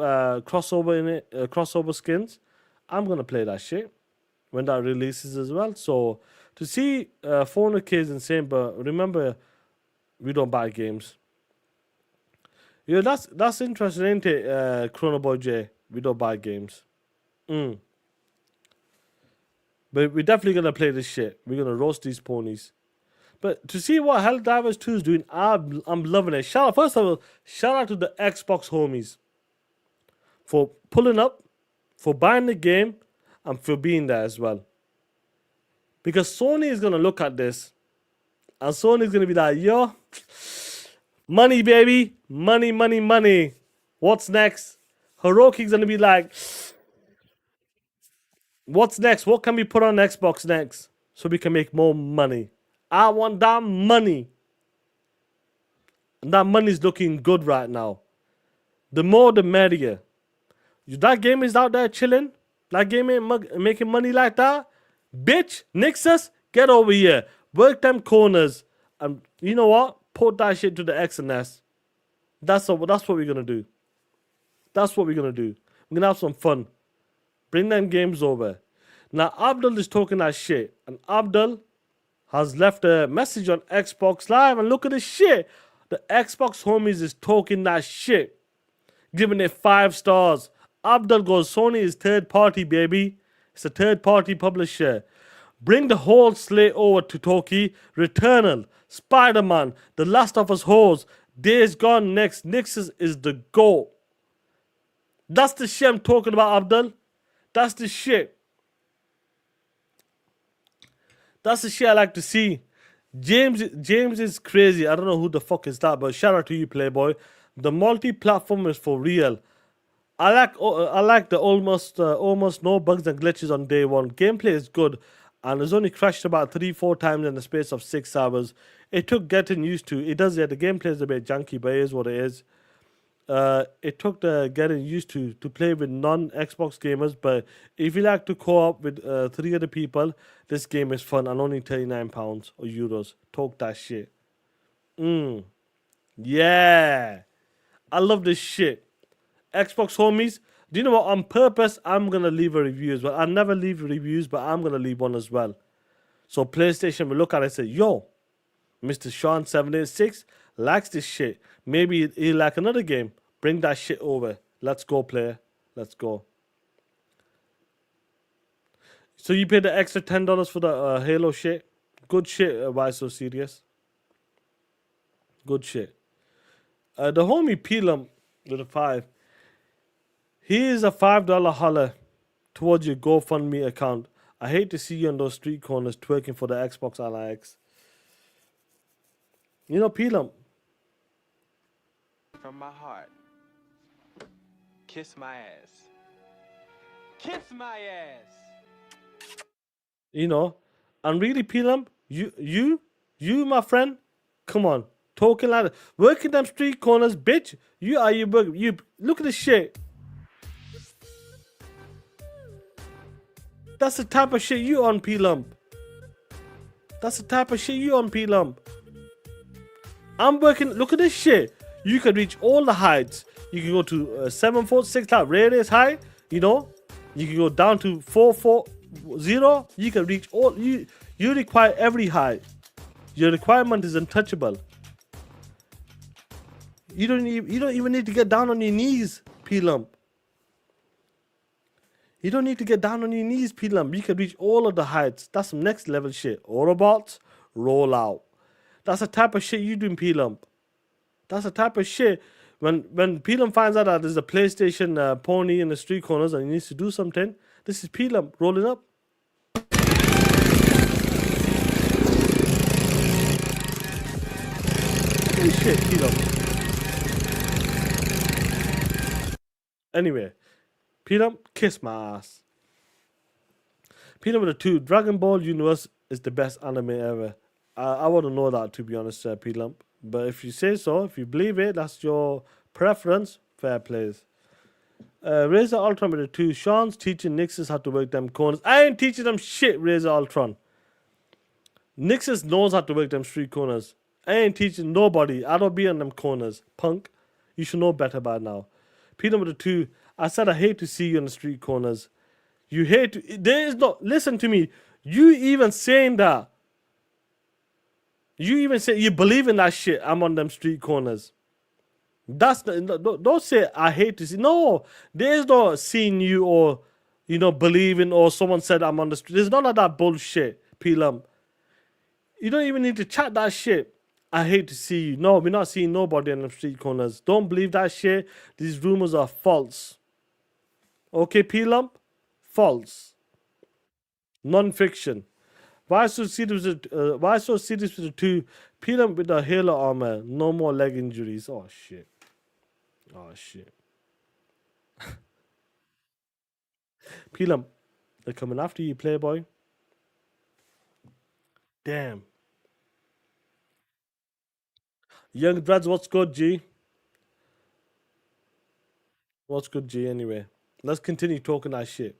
crossover in it, crossover skins. I'm going to play that shit when that releases as well. So, to see 400k is insane, but remember, we don't buy games. Yeah, that's interesting, ain't it, Chrono Boy J? We don't buy games. But we're definitely going to play this shit. We're going to roast these ponies. But to see what Helldivers 2 is doing, I'm loving it. First of all, shout out to the Xbox homies for pulling up, for buying the game, and for being there as well. Because Sony is going to look at this, and Sony is going to be like, yo, money, baby. Money, money, money. What's next? Hiroki's going to be like, what's next? What can we put on Xbox next so we can make more money? I want that money. And that money's looking good right now. The more, the merrier. That game is out there chilling. That game ain't making money like that. Bitch, Nixus, get over here. Work them corners. And you know what? Put that shit to the X and S. That's what we're going to do. That's what we're going to do. We're going to have some fun. Bring them games over. Now, Abdul is talking that shit. And Abdul has left a message on Xbox Live. And look at this shit. The Xbox homies is talking that shit. Giving it 5 stars. Abdul goes, Sony is third party, baby. It's a third party publisher. Bring the whole slate over to Toki. Returnal, Spider-Man, The Last of Us Hoes, Days Gone next. Nixus is the GOAT. That's the shit I'm talking about, Abdul. That's the shit. That's the shit I like to see. James is crazy. I don't know who the fuck is that, but shout out to you, Playboy. The multi-platform is for real. I like the almost no bugs and glitches on day one. Gameplay is good, and it's only crashed about 3-4 times in the space of 6 hours. It took getting used to. It does, yeah. The gameplay is a bit junky, but it is what it is. It took the getting used to play with non-Xbox gamers, but if you like to co-op with 3 other people, this game is fun and only £39 or euros. Talk that shit. Yeah. I love this shit. Xbox homies, do you know what? On purpose, I'm going to leave a review as well. I never leave reviews, but I'm going to leave one as well. So PlayStation will look at it and say, yo, Mr. Sean786 likes this shit. Maybe he'll like another game. Bring that shit over. Let's go, player. Let's go. So you paid the extra $10 for the Halo shit? Good shit. Why so serious? Good shit. The homie Pelum with a 5. Here's a $5 holler towards your GoFundMe account. I hate to see you on those street corners twerking for the Xbox LX. You know, Pelum. From my heart. Kiss my ass. Kiss my ass. You know, and really, Pelum, you, my friend, come on, talking like that, working them street corners, bitch. You look at this shit. That's the type of shit you on, Pelum. That's the type of shit you on, Pelum. I'm working. Look at this shit. You can reach all the heights. You can go to 7 foot 6 like radius high. You know, You can go down to 440. You can reach all. You require every height. Your requirement is untouchable. You don't even need to get down on your knees, P-Lump. You don't need to get down on your knees, P-Lump. You can reach all of the heights. That's some next level shit. Autobots, roll out. That's the type of shit you do in P-Lump. That's the type of shit. When P-Lump finds out that there's a PlayStation pony in the street corners and he needs to do something, this is P-Lump rolling up. Holy shit, P-Lump. Anyway, P-Lump, kiss my ass. P-Lump with a 2. Dragon Ball Universe is the best anime ever. I wouldn't know that, to be honest, P-Lump. But if you say so, if you believe it, that's your preference. Fair plays. Razor Ultron with a 2. Sean's teaching Nixus how to work them corners. I ain't teaching them shit, Razor Ultron. Nixus knows how to work them street corners. I ain't teaching nobody. I don't be on them corners. Punk. You should know better by now. P-Lump with a 2. I said I hate to see you on the street corners. You hate to. There is no. Listen to me. You even saying that. You even say you believe in that shit. I'm on them street corners. That's don't say I hate to see. No, there's no seeing you or believing or someone said I'm on the street. There's none of that bullshit, P-Lump. You don't even need to chat that shit. I hate to see you. No, we're not seeing nobody on the street corners. Don't believe that shit. These rumors are false. Okay, P-Lump? False. Non-fiction. Why so serious with the 2? P-Lump with the Halo armor. No more leg injuries. Oh shit. P-Lump, they're coming after you, Playboy. Damn. Young Brads, what's good, G? What's good, G, anyway? Let's continue talking that shit.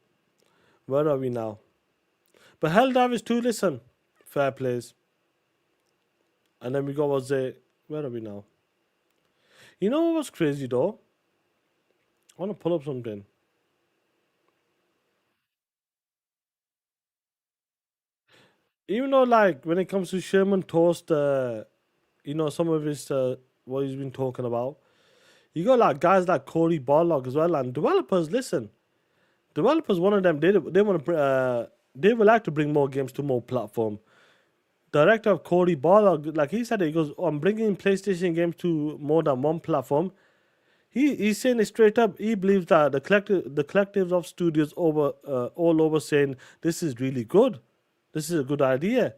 Where are we now? But Helldivers 2, listen. Fair plays. And then we got where are we now? You know what's crazy though? I want to pull up something. Even though, like, when it comes to Sherman Toast, some of his, what he's been talking about, you got, like, guys like Corey Barlog as well, and developers, listen. Developers, one of them, they want to, they would like to bring more games to more platform. Director of Corey Barlog, like he said, he goes, I'm bringing PlayStation games to more than one platform. He's saying it straight up. He believes that the collectives of studios all over saying this is really good. This is a good idea.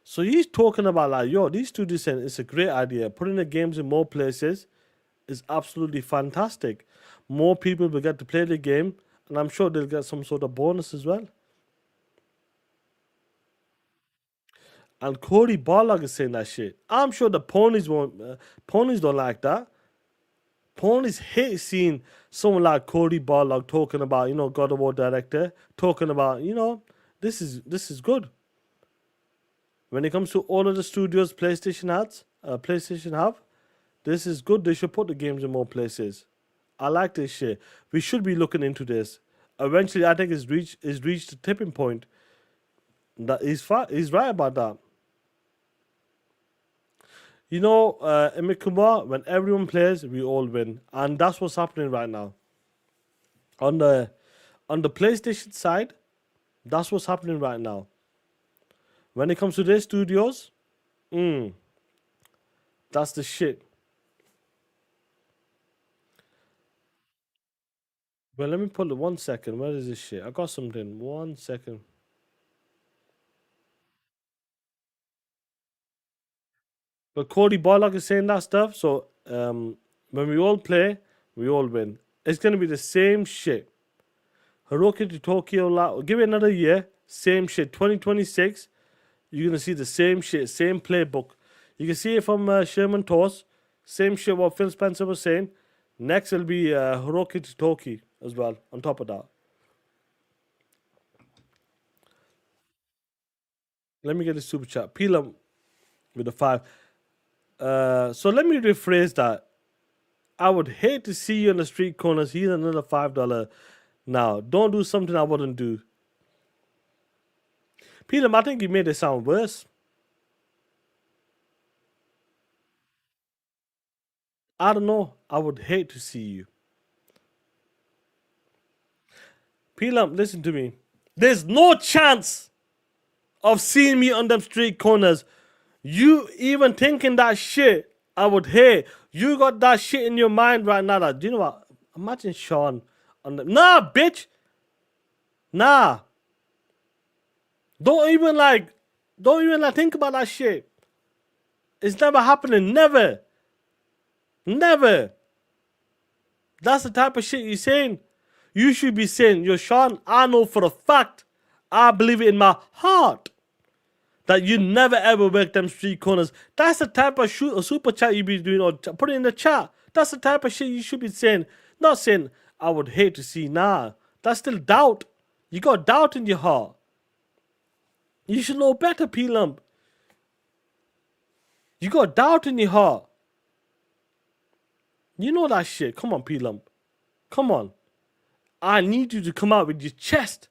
So he's talking about like, these studios saying it's a great idea. Putting the games in more places is absolutely fantastic. More people will get to play the game, and I'm sure they'll get some sort of bonus as well. And Cody Barlog is saying that shit. I'm sure the ponies don't like that. Ponies hate seeing someone like Cody Barlog talking about, God of War director, talking about, this is good. When it comes to all of the studios PlayStation have, this is good. They should put the games in more places. I like this shit. We should be looking into this. Eventually, I think it's reached the tipping point. That he's right about that. In Mikuma, when everyone plays, we all win. And that's what's happening right now. On the PlayStation side, that's what's happening right now. When it comes to their studios, that's the shit. Well, let me pull it 1 second. Where is this shit? I got something. 1 second. But Cody Barlog is saying that stuff. So when we all play, we all win. It's going to be the same shit. Hiroki to Tokyo, give it another year. Same shit. 2026, you're going to see the same shit. Same playbook. You can see it from Sherman Toss. Same shit what Phil Spencer was saying. Next will be Hiroki to Tokyo as well. On top of that. Let me get the super chat. P-Lump with a 5. So let me rephrase that. I would hate to see you on the street corners. Here's another $5. Now, don't do something I wouldn't do. Peter, I think you made it sound worse. I don't know. I would hate to see you. Peelam, listen to me. There's no chance of seeing me on them street corners. You even thinking that shit, I would hate. You got that shit in your mind right now. That, do you know what? Imagine Sean on the... Nah, bitch. Nah. Don't even think about that shit. It's never happening. Never. Never. That's the type of shit you're saying. You should be saying, yo, Sean, I know for a fact, I believe it in my heart, that you never ever work them street corners. That's the type of super chat you be doing, or put it in the chat. That's the type of shit you should be saying. Not saying, I would hate to see. Nah, that's still doubt. You got doubt in your heart. You should know better, P-Lump. You got doubt in your heart. You know that shit. Come on, P-Lump. Come on. I need you to come out with your chest.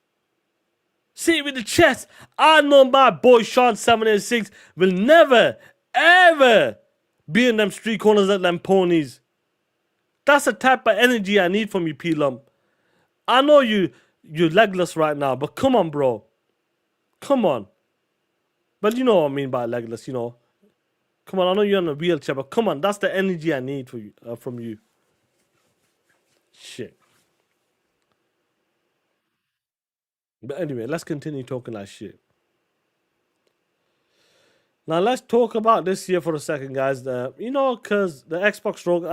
Say it with the chest. I know my boy Sean 786 will never, ever be in them street corners like them ponies. That's the type of energy I need from you, P-Lump. I know you're legless right now, but come on, bro. Come on. But you know what I mean by legless, you know. Come on, I know you're on a wheelchair, but come on, that's the energy I need for you, from you. Shit. But anyway, let's continue talking that shit. Now let's talk about this here for a second, guys. You know, because the Xbox Rogue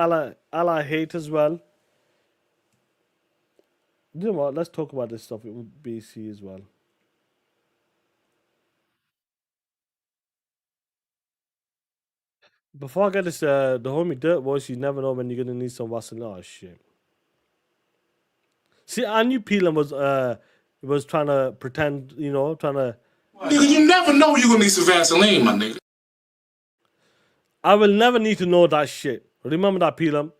Ally hate as well. You know what? Let's talk about this stuff with BC as well. Before I get this, the homie Dirt Voice, you never know when you're gonna need some Vaseline. Oh shit. See, I knew Peelan was trying to pretend, you know, trying to. Nigga, you never know you're gonna need some Vaseline, my nigga. I will never need to know that shit. Remember that, Peelan.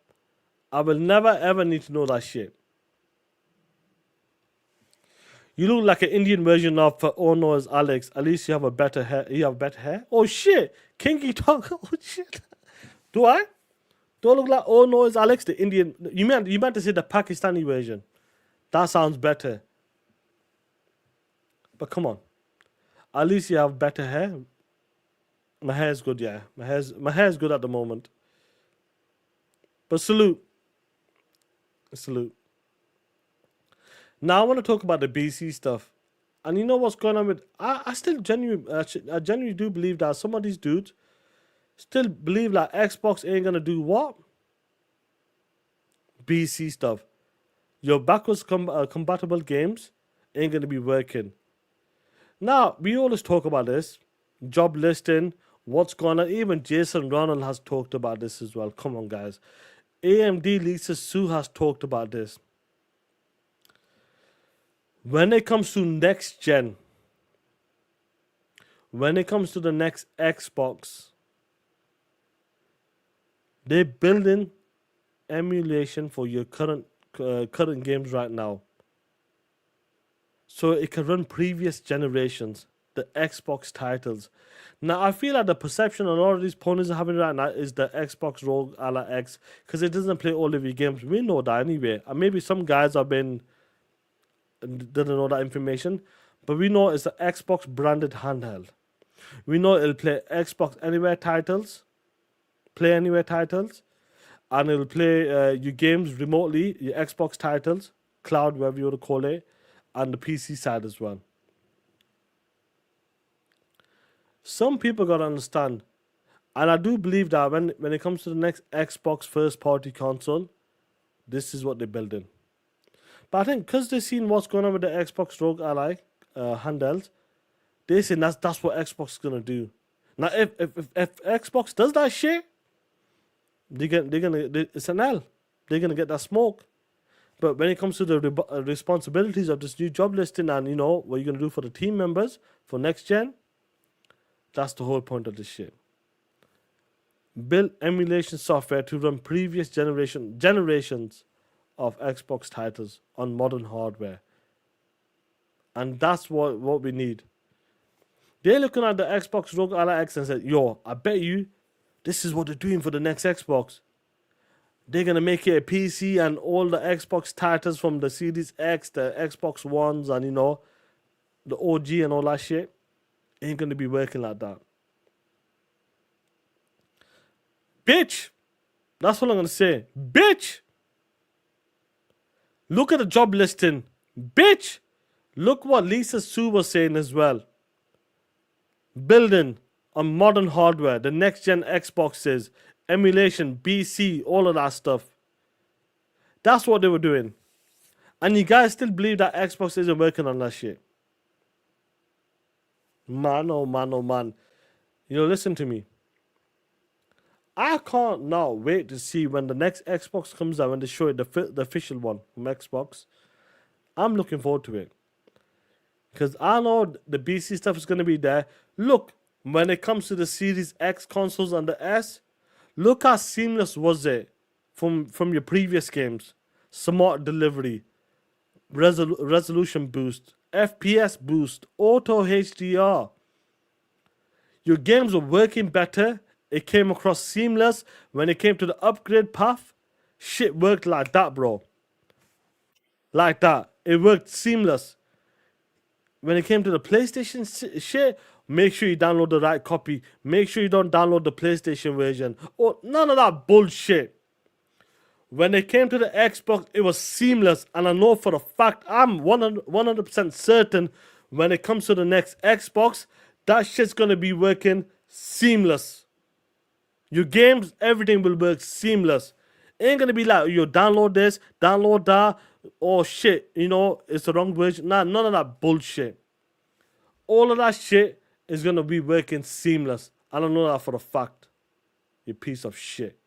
I will never ever need to know that shit. You look like an Indian version of Oh No as Alex. At least you have a better hair. You have better hair? Oh shit. Kinky talk. Oh shit. Do I? Do I look like Oh No as Alex, the Indian? You meant to say the Pakistani version. That sounds better. But come on. At least you have better hair. My hair is good, yeah. My hair is good at the moment. But salute. Salute. Now I want to talk about the BC stuff. And you know what's going on with... I still genuinely do believe that some of these dudes still believe that Xbox ain't going to do what? BC stuff. Your backwards compatible games ain't going to be working. Now, we always talk about this. Job listing, what's going on. Even Jason Ronald has talked about this as well. Come on, guys. AMD Lisa Su has talked about this. When it comes to next gen, when it comes to the next Xbox, they're building emulation for your current games right now, so it can run previous generations, the Xbox titles. Now, I feel like the perception a lot of these ponies are having right now is the Xbox Rogue Ally X, because it doesn't play all of your games. We know that anyway, and maybe some guys didn't know that information, but we know it's the Xbox branded handheld. We know it'll play Xbox Anywhere titles, and it'll play your games remotely, your Xbox titles, cloud, whatever you want to call it, and the PC side as well. Some people gotta understand, and I do believe that when it comes to the next Xbox first party console, this is what they're building. But I think because they've seen what's going on with the Xbox Rogue Ally handhelds, they're saying that's what Xbox is gonna do. Now, if Xbox does that shit, it's an L. They're gonna get that smoke. But when it comes to the responsibilities of this new job listing and you know what you're gonna do for the team members for next gen, that's the whole point of this shit. Build emulation software to run previous generations of Xbox titles on modern hardware. And that's what we need. They're looking at the Xbox Rogue Ally X and said, yo, I bet you this is what they're doing for the next Xbox. They're going to make it a PC and all the Xbox titles from the Series X, the Xbox Ones, and, you know, the OG and all that shit ain't going to be working like that. Bitch! That's what I'm going to say. Bitch! Look at the job listing. Bitch! Look what Lisa Su was saying as well. Building on modern hardware, the next gen Xboxes, emulation, BC, all of that stuff. That's what they were doing. And you guys still believe that Xbox isn't working on that shit. Man, oh man, oh man. You know, listen to me. I can't now wait to see when the next Xbox comes out, when they show it, the official one from Xbox. I'm looking forward to it. Because I know the BC stuff is going to be there. Look, when it comes to the Series X consoles and the S, look how seamless was it from your previous games. Smart delivery, resolution boost, FPS boost, auto HDR. Your games were working better. It came across seamless. When it came to the upgrade path, shit worked like that, bro. Like that. It worked seamless. When it came to the PlayStation shit, make sure you download the right copy. Make sure you don't download the PlayStation version. Or none of that bullshit. When it came to the Xbox, it was seamless. And I know for a fact, I'm 100% certain when it comes to the next Xbox, that shit's going to be working seamless. Your games, everything will work seamless. It ain't going to be like, you download this, download that. Oh shit, you know, it's the wrong version. Nah, none of that bullshit. All of that shit is going to be working seamless. I don't know that for a fact. You piece of shit.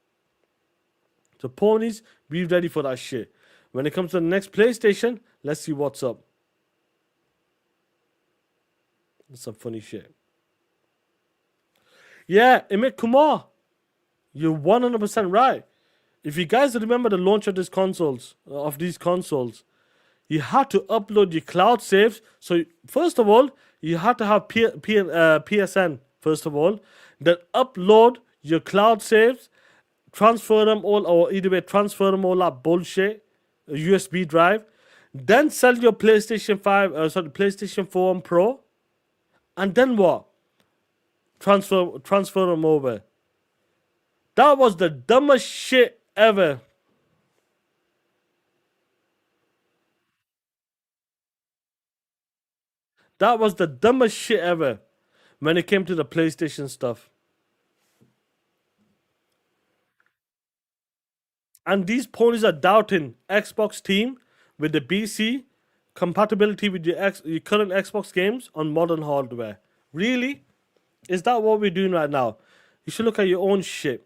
So ponies, be ready for that shit. When it comes to the next PlayStation, let's see what's up. That's some funny shit. Yeah, Amit Kumar. You're 100% right. If you guys remember the launch of these consoles, you had to upload your cloud saves. So first of all, you had to have PSN. First of all, then upload your cloud saves, transfer them all, or either way transfer them all that bullshit, a USB drive. Then sell your PlayStation 4 and Pro, and then what? Transfer them over. That was the dumbest shit ever. That was the dumbest shit ever when it came to the PlayStation stuff. And these ponies are doubting Xbox team with the BC compatibility with your current Xbox games on modern hardware. Really? Is that what we're doing right now? You should look at your own shit.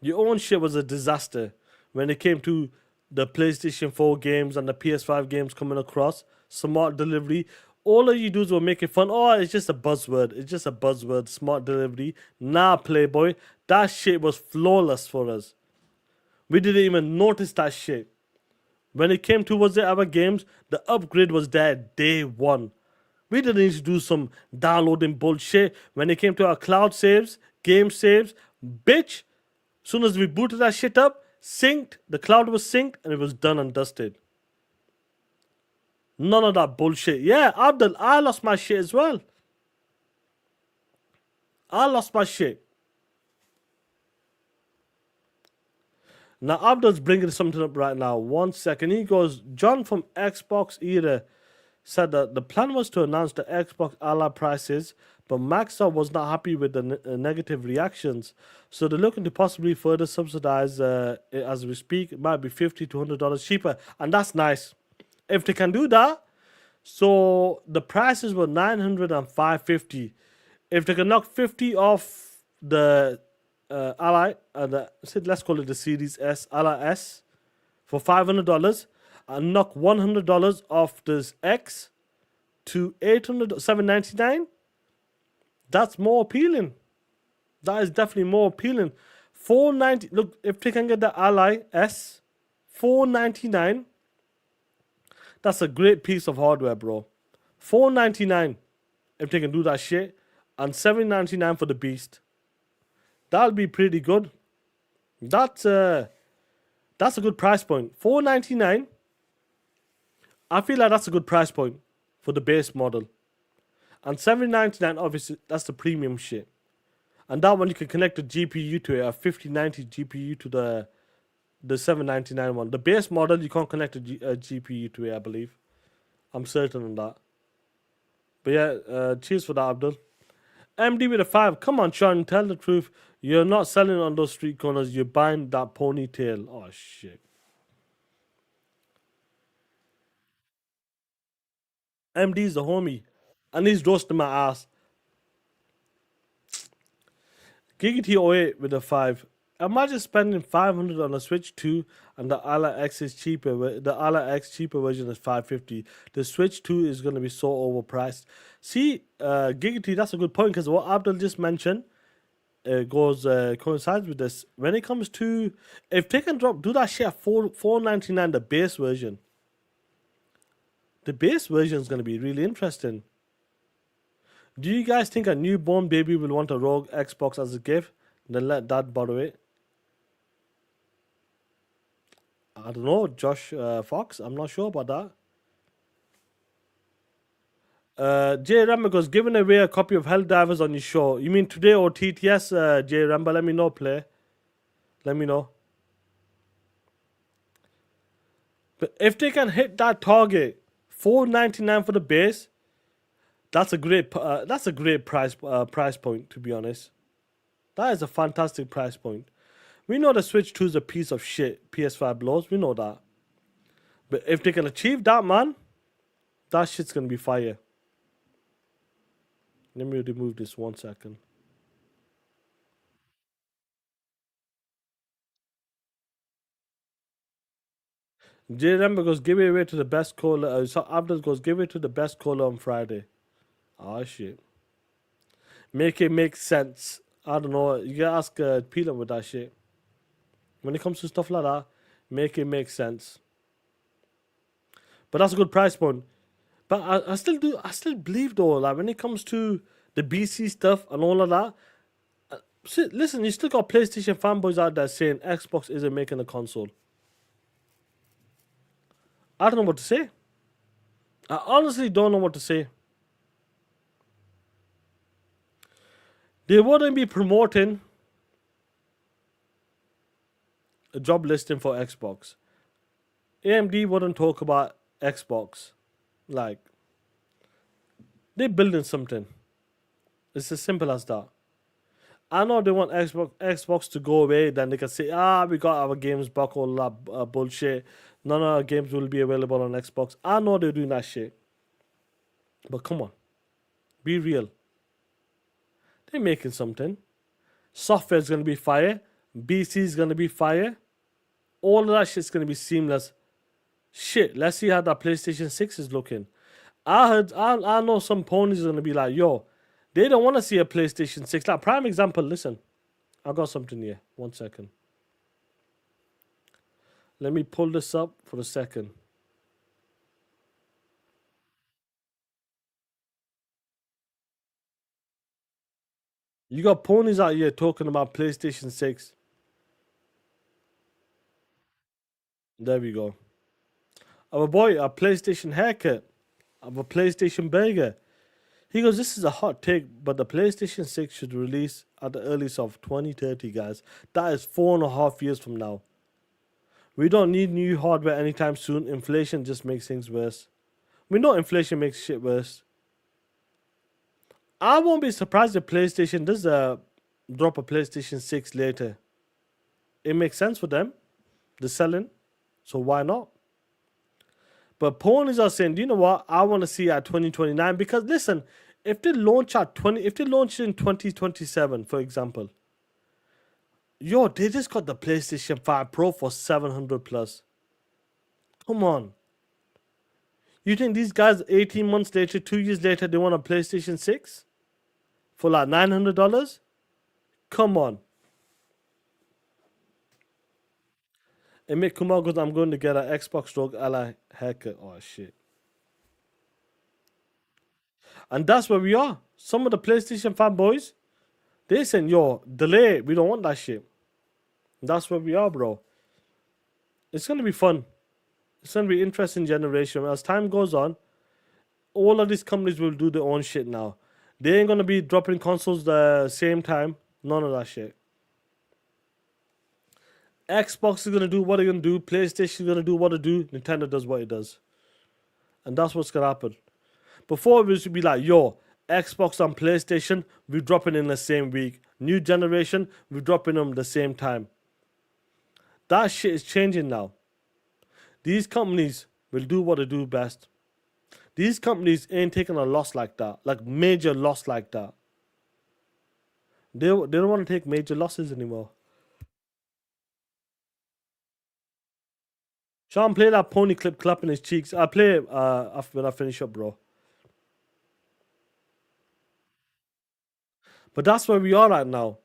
Your own shit was a disaster when it came to the PlayStation 4 games and the PS5 games coming across. Smart delivery. All of you dudes were making fun. Oh, it's just a buzzword. It's just a buzzword. Smart delivery. Nah, Playboy. That shit was flawless for us. We didn't even notice that shit. When it came towards the other games, the upgrade was there day one. We didn't need to do some downloading bullshit. When it came to our cloud saves, game saves, bitch, soon as we booted that shit up, synced, the cloud was synced, and it was done and dusted. None of that bullshit. Yeah, Abdul, I lost my shit as well. I lost my shit. Now, Abdul's bringing something up right now. 1 second. He goes, John from Xbox Era said that the plan was to announce the Xbox Ally prices, but Microsoft was not happy with the negative reactions. So they're looking to possibly further subsidize it as we speak. It might be $50 to $100 cheaper. And that's nice. If they can do that, so the prices were $900 and $550. If they can knock 50 off the Ally, let's call it the Series S, Ally S, for $500, and knock $100 off this X to $799, that's more appealing. That is definitely more appealing. $490. Look, if they can get the Ally S $499. That's a great piece of hardware, bro. $499 if they can do that shit, and $799 for the beast. That'll be pretty good. That's a good price point. $499. I feel like that's a good price point for the base model. And $799, obviously, that's the premium shit. And that one you can connect a GPU to it, a 5090 GPU to the $799 one. The base model you can't connect a GPU to it, I believe. I'm certain on that. But yeah, cheers for that, Abdul. MD with a 5. Come on, Sean, tell the truth. You're not selling on those street corners. You're buying that ponytail. Oh, shit. MD's the homie. And he's roasting my ass. Giggity08 with a 5. Imagine spending $500 on a Switch 2 and the Ala X is cheaper. The Ala X cheaper version is $550. The Switch 2 is going to be so overpriced. See, Giggity, that's a good point because what Abdul just mentioned coincides with this. When it comes to, if they can do that shit at $499, the base version. The base version is going to be really interesting. Do you guys think a newborn baby will want a Rogue Xbox as a gift? Then let dad borrow it. I don't know, Josh Fox. I'm not sure about that. Jay Ramba goes, giving away a copy of Helldivers on your show. You mean today or TTS, Jay Ramba? Let me know, play. Let me know. But if they can hit that target, $499 for the base, that's a great price point, to be honest. That is a fantastic price point. We know the Switch 2 is a piece of shit. PS5 blows. We know that. But if they can achieve that, man, that shit's going to be fire. Let me remove this 1 second. J. Rember goes, give it away to the best caller. So Abdul goes, give it to the best caller on Friday. Oh, shit. Make it make sense. I don't know. You gotta ask Peter with that shit. When it comes to stuff like that, make it make sense. But that's a good price point. But I still believe though, like when it comes to the BC stuff and all of that, listen, you still got PlayStation fanboys out there saying Xbox isn't making a console. I don't know what to say. I honestly don't know what to say. They wouldn't be promoting a job listing for Xbox. AMD wouldn't talk about Xbox. Like, they're building something. It's as simple as that. I know they want Xbox to go away, then they can say, we got our games back, all that bullshit. None of our games will be available on Xbox. I know they're doing that shit. But come on. Be real. They're making something. Software's going to be fire. BC's going to be fire. All of that shit's going to be seamless. Shit, let's see how that PlayStation 6 is looking. I know some ponies are going to be like, yo, they don't want to see a PlayStation 6. Like, prime example, listen. I got something here. 1 second. Let me pull this up for a second. You got ponies out here talking about PlayStation 6. There we go. Our boy, a PlayStation haircut. Of a PlayStation burger. He goes, this is a hot take, but the PlayStation 6 should release at the earliest of 2030, guys. That is 4.5 years from now. We don't need new hardware anytime soon. Inflation just makes things worse. We know inflation makes shit worse. I won't be surprised if PlayStation does drop a PlayStation 6 later. It makes sense for them. They're selling. So why not? But ponies are saying, do you know what? I want to see at 2029 because listen, if they launch in 2027, for example, yo, they just got the PlayStation 5 Pro for 700 plus. Come on. You think these guys 18 months later, 2 years later, they want a PlayStation 6 for like $900? Come on. Emit Kumar goes, I'm going to get an Xbox Rogue Ally haircut. Oh, shit. And that's where we are. Some of the PlayStation fanboys, they saying, yo, delay it. We don't want that shit. That's where we are, bro. It's going to be fun. It's going to be interesting generation. As time goes on, all of these companies will do their own shit now. They ain't going to be dropping consoles the same time. None of that shit. Xbox is going to do what they're going to do. PlayStation is going to do what they do. Nintendo does what it does. And that's what's going to happen. Before, it used to be like, yo, Xbox and PlayStation, we're dropping in the same week. New generation, we're dropping them the same time. That shit is changing now. These companies will do what they do best. These companies ain't taking a loss like that. Like, major loss like that. They don't want to take major losses anymore. Sean, play that pony clip clapping his cheeks. I'll play it when I finish up, bro. But that's where we are right now.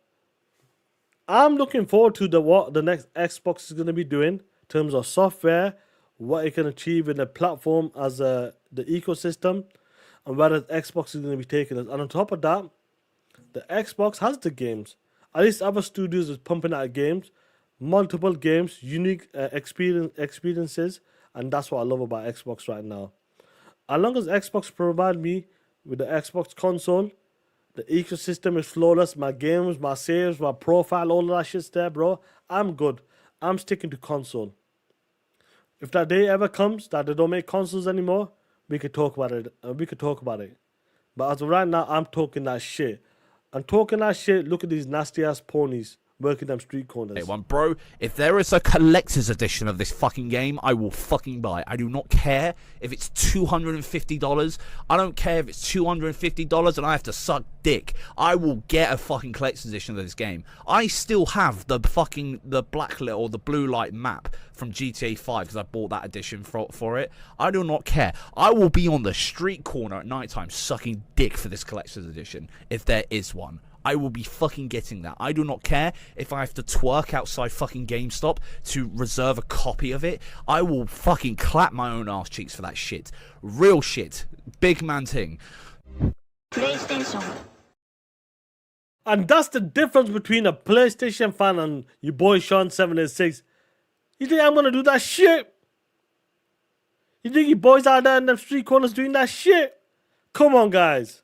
I'm looking forward to what the next Xbox is going to be doing in terms of software, what it can achieve in the platform as the ecosystem, and where the Xbox is going to be taking us. And on top of that, the Xbox has the games. At least other studios is pumping out games, multiple games, unique experiences, and that's what I love about Xbox right now. As long as Xbox provide me with the Xbox console, the ecosystem is flawless. My games, my saves, my profile, all of that shit's there, bro. I'm good. I'm sticking to console. If that day ever comes that they don't make consoles anymore, we could talk about it. But as of right now, I'm talking that shit. And talking that shit, look at these nasty ass ponies working them street corners. One, bro, if there is a collector's edition of this fucking game, I will fucking buy it. I do not care if it's $250. I don't care if it's $250 and I have to suck dick. I will get a fucking collector's edition of this game. I still have the black light or the blue light map from GTA 5 because I bought that edition for it. I do not care. I will be on the street corner at nighttime sucking dick for this collector's edition if there is one. I will be fucking getting that. I do not care if I have to twerk outside fucking GameStop to reserve a copy of it. I will fucking clap my own ass cheeks for that shit. Real shit. Big man thing. PlayStation. And that's the difference between a PlayStation fan and your boy Sean 786. You think I'm gonna do that shit? You think your boys out there in the street corners doing that shit? Come on, guys.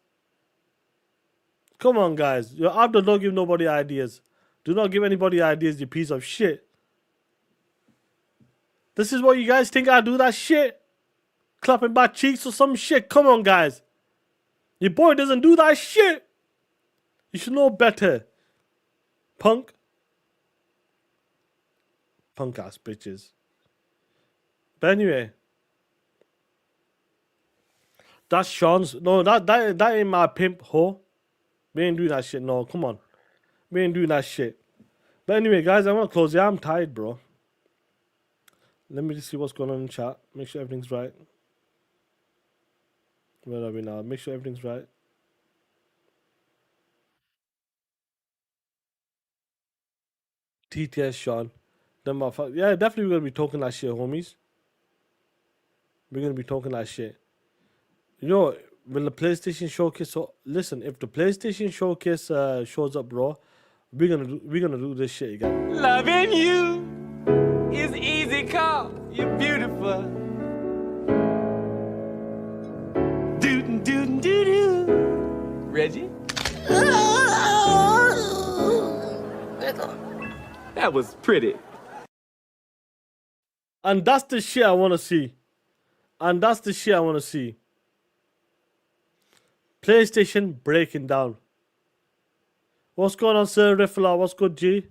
Come on, guys. You're out there, don't give nobody ideas. Do not give anybody ideas, you piece of shit. This is what you guys think I do that shit? Clapping my cheeks or some shit? Come on, guys. Your boy doesn't do that shit. You should know better. Punk. Punk ass bitches. But anyway. That's Sean's. No, that ain't my pimp whore. We ain't doing that shit. No, come on. We ain't doing that shit. But anyway, guys, I'm gonna close. Yeah, I'm tired, bro. Let me just see what's going on in chat. Make sure everything's right. Where are we now? Make sure everything's right. TTS Sean. Them motherfuckers. Yeah, definitely we're gonna be talking that shit, homies. We're gonna be talking that shit. You know, when the PlayStation Showcase, so listen, if the PlayStation Showcase shows up, bro, we're gonna do this shit again. Loving you is easy, call you're beautiful. Doo doo doo doo. Reggie? That was pretty. And that's the shit I wanna see. And that's the shit I wanna see. PlayStation breaking down. What's going on, Sir Riffler? What's good, G?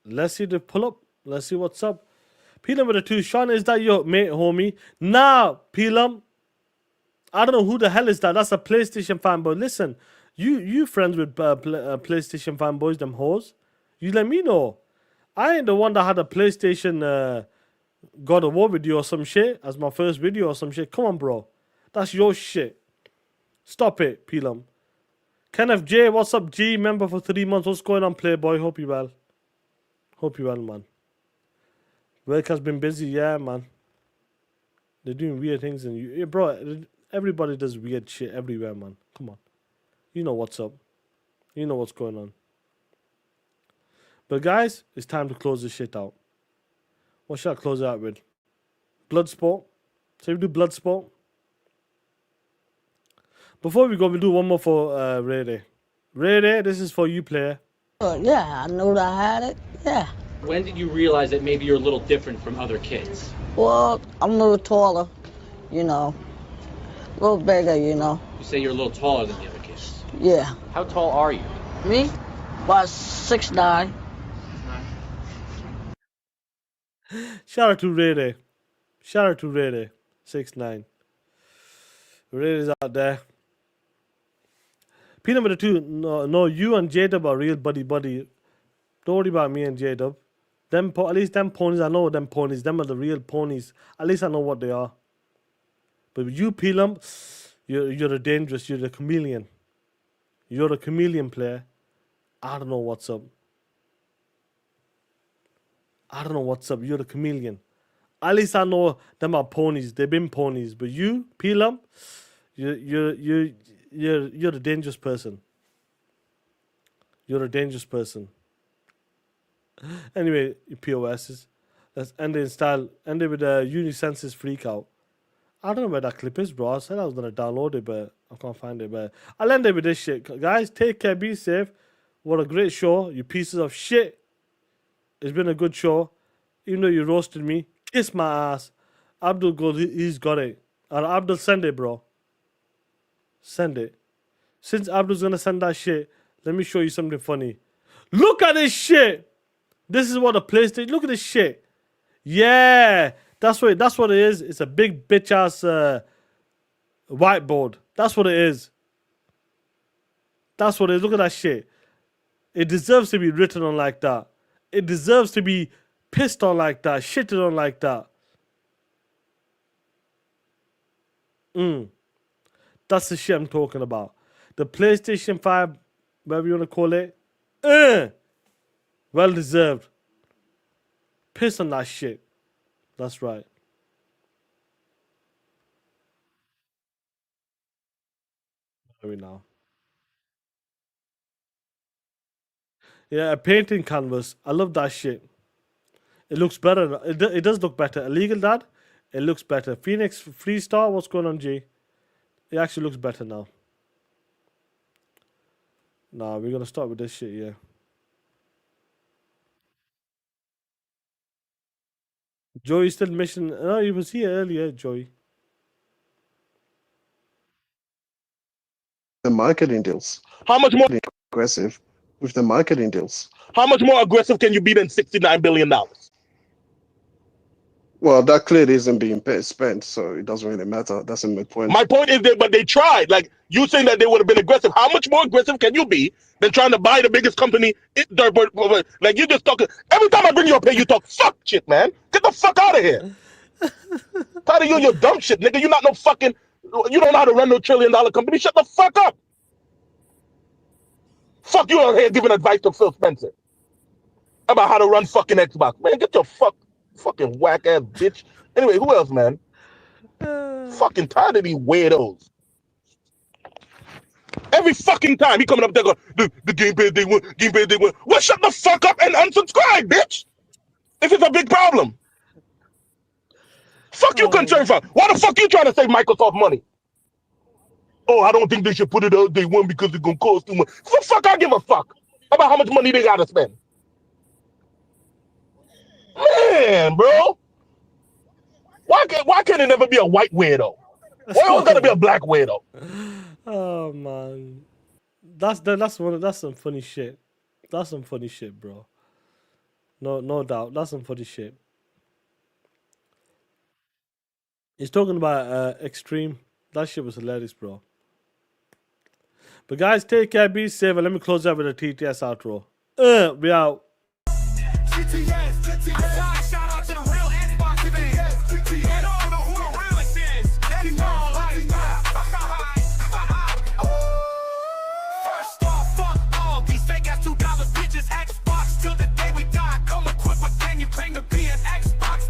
Let's see the pull up. Let's see what's up. Peelum with a 2. Sean, is that your mate, homie? Nah, Peelum. I don't know who the hell is that. That's a PlayStation fanboy. Listen, you friends with PlayStation fanboys, them hoes. You let me know. I ain't the one that had a PlayStation God of War video or some shit as my first video or some shit. Come on, bro. That's your shit. Stop it, Peelum. Kenneth J, what's up, G? Member for 3 months. What's going on, Playboy? Hope you well. Hope you well, man. Work has been busy, yeah, man. They're doing weird things, and yeah, bro, everybody does weird shit everywhere, man. Come on, you know what's up. You know what's going on. But guys, it's time to close this shit out. What should I close it out with? Bloodsport. So we do Bloodsport. Before we go, we'll do one more for Ray Day. Ray Day, this is for you, player. Yeah, I knew that I had it. Yeah. When did you realize that maybe you're a little different from other kids? Well, I'm a little taller, you know. A little bigger, you know. You say you're a little taller than the other kids. Yeah. How tall are you? Me? About 6'9". Shout out to Ray Day. Shout out to Ray Day. 6'9". Ray Day's out there. P number 2, no, you and J-Dub are real buddy. Don't worry about me and J-Dub. At least them ponies, I know them ponies. Them are the real ponies. At least I know what they are. But with you, P-Lump, you're a dangerous, you're a chameleon. You're a chameleon player. I don't know what's up. You're a chameleon. At least I know them are ponies. They've been ponies. But you, P-Lump, you're a dangerous person. You're a dangerous person. Anyway, POSs. Let's end it in style. End it with a Unisenses freak out. I don't know where that clip is, bro. I said I was gonna download it, but I can't find it. But I'll end it with this shit. Guys, take care, be safe. What a great show, you pieces of shit. It's been a good show. Even though you roasted me, kiss my ass. Abdul goes, he's got it. And Abdul, send it, bro. Send it. Since Abdul's gonna send that shit, let me show you something funny. Look at this shit. This is what a PlayStation. Look at this shit. Yeah, that's what it is. It's a big bitch ass whiteboard. That's what it is. That's what it is. Look at that shit. It deserves to be written on like that. It deserves to be pissed on like that, shitted on like that. That's the shit I'm talking about. The PlayStation 5, whatever you want to call it, well deserved. Piss on that shit. That's right. Where are we now? Yeah, a painting canvas. I love that shit. It looks better. It does look better. Illegal Dad, it looks better. Phoenix Freestar, what's going on, G? It actually looks better now. Nah, we're gonna start with this shit, yeah. Joey still mission. No, he was here earlier, Joey. The marketing deals. How much more Aggressive with the marketing deals. How much more aggressive can you be than $69 billion? Well, that clearly isn't being spent, so it doesn't really matter. That's a moot point. My point is that, but they tried. Like, you saying that they would have been aggressive. How much more aggressive can you be than trying to buy the biggest company? Like, you just talking. Every time I bring you up here, you talk fuck shit, man. Get the fuck out of here. Tired of you and your dumb shit, nigga. You not no fucking. You don't know how to run no $1 trillion company. Shut the fuck up. Fuck you out here giving advice to Phil Spencer about how to run fucking Xbox. Man, get your fucking whack ass bitch. Anyway, who else, man? Fucking tired of these weirdos. Every fucking time he coming up there going, the Gamepass they win. Well, shut the fuck up and unsubscribe, bitch. If it's a big problem. Fuck you concerned for. Why the fuck you trying to save Microsoft money? Oh, I don't think they should put it out day one because it's gonna cost too much. So fuck, I give a fuck about how much money they gotta spend. Man, bro. Why can't it never be a white weirdo? Why always gotta be a black weirdo? Oh man. That's some funny shit. That's some funny shit, bro. No doubt. That's some funny shit. He's talking about Extreme. That shit was hilarious, bro. But guys, take care, be safe, and let me close out with a TTS outro. We out. Shout out to the real Xbox fans. And all the who the real is. First off, fuck all these fake ass $2 bitches. Xbox till the day we die. Come equipped with thing you claim to be an Xbox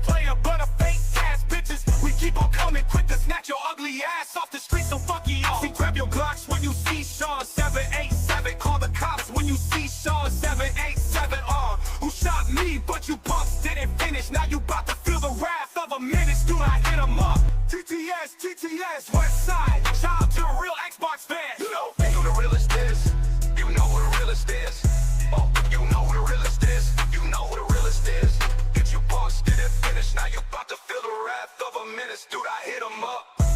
TTS, West Side, shout out to a real Xbox fan. You know the realest is. You know who the realest is. Oh, you know who the realest is. You know who the realest is. Get you punks, did it finish. Now you about to feel the wrath of a menace. Dude, I hit him up.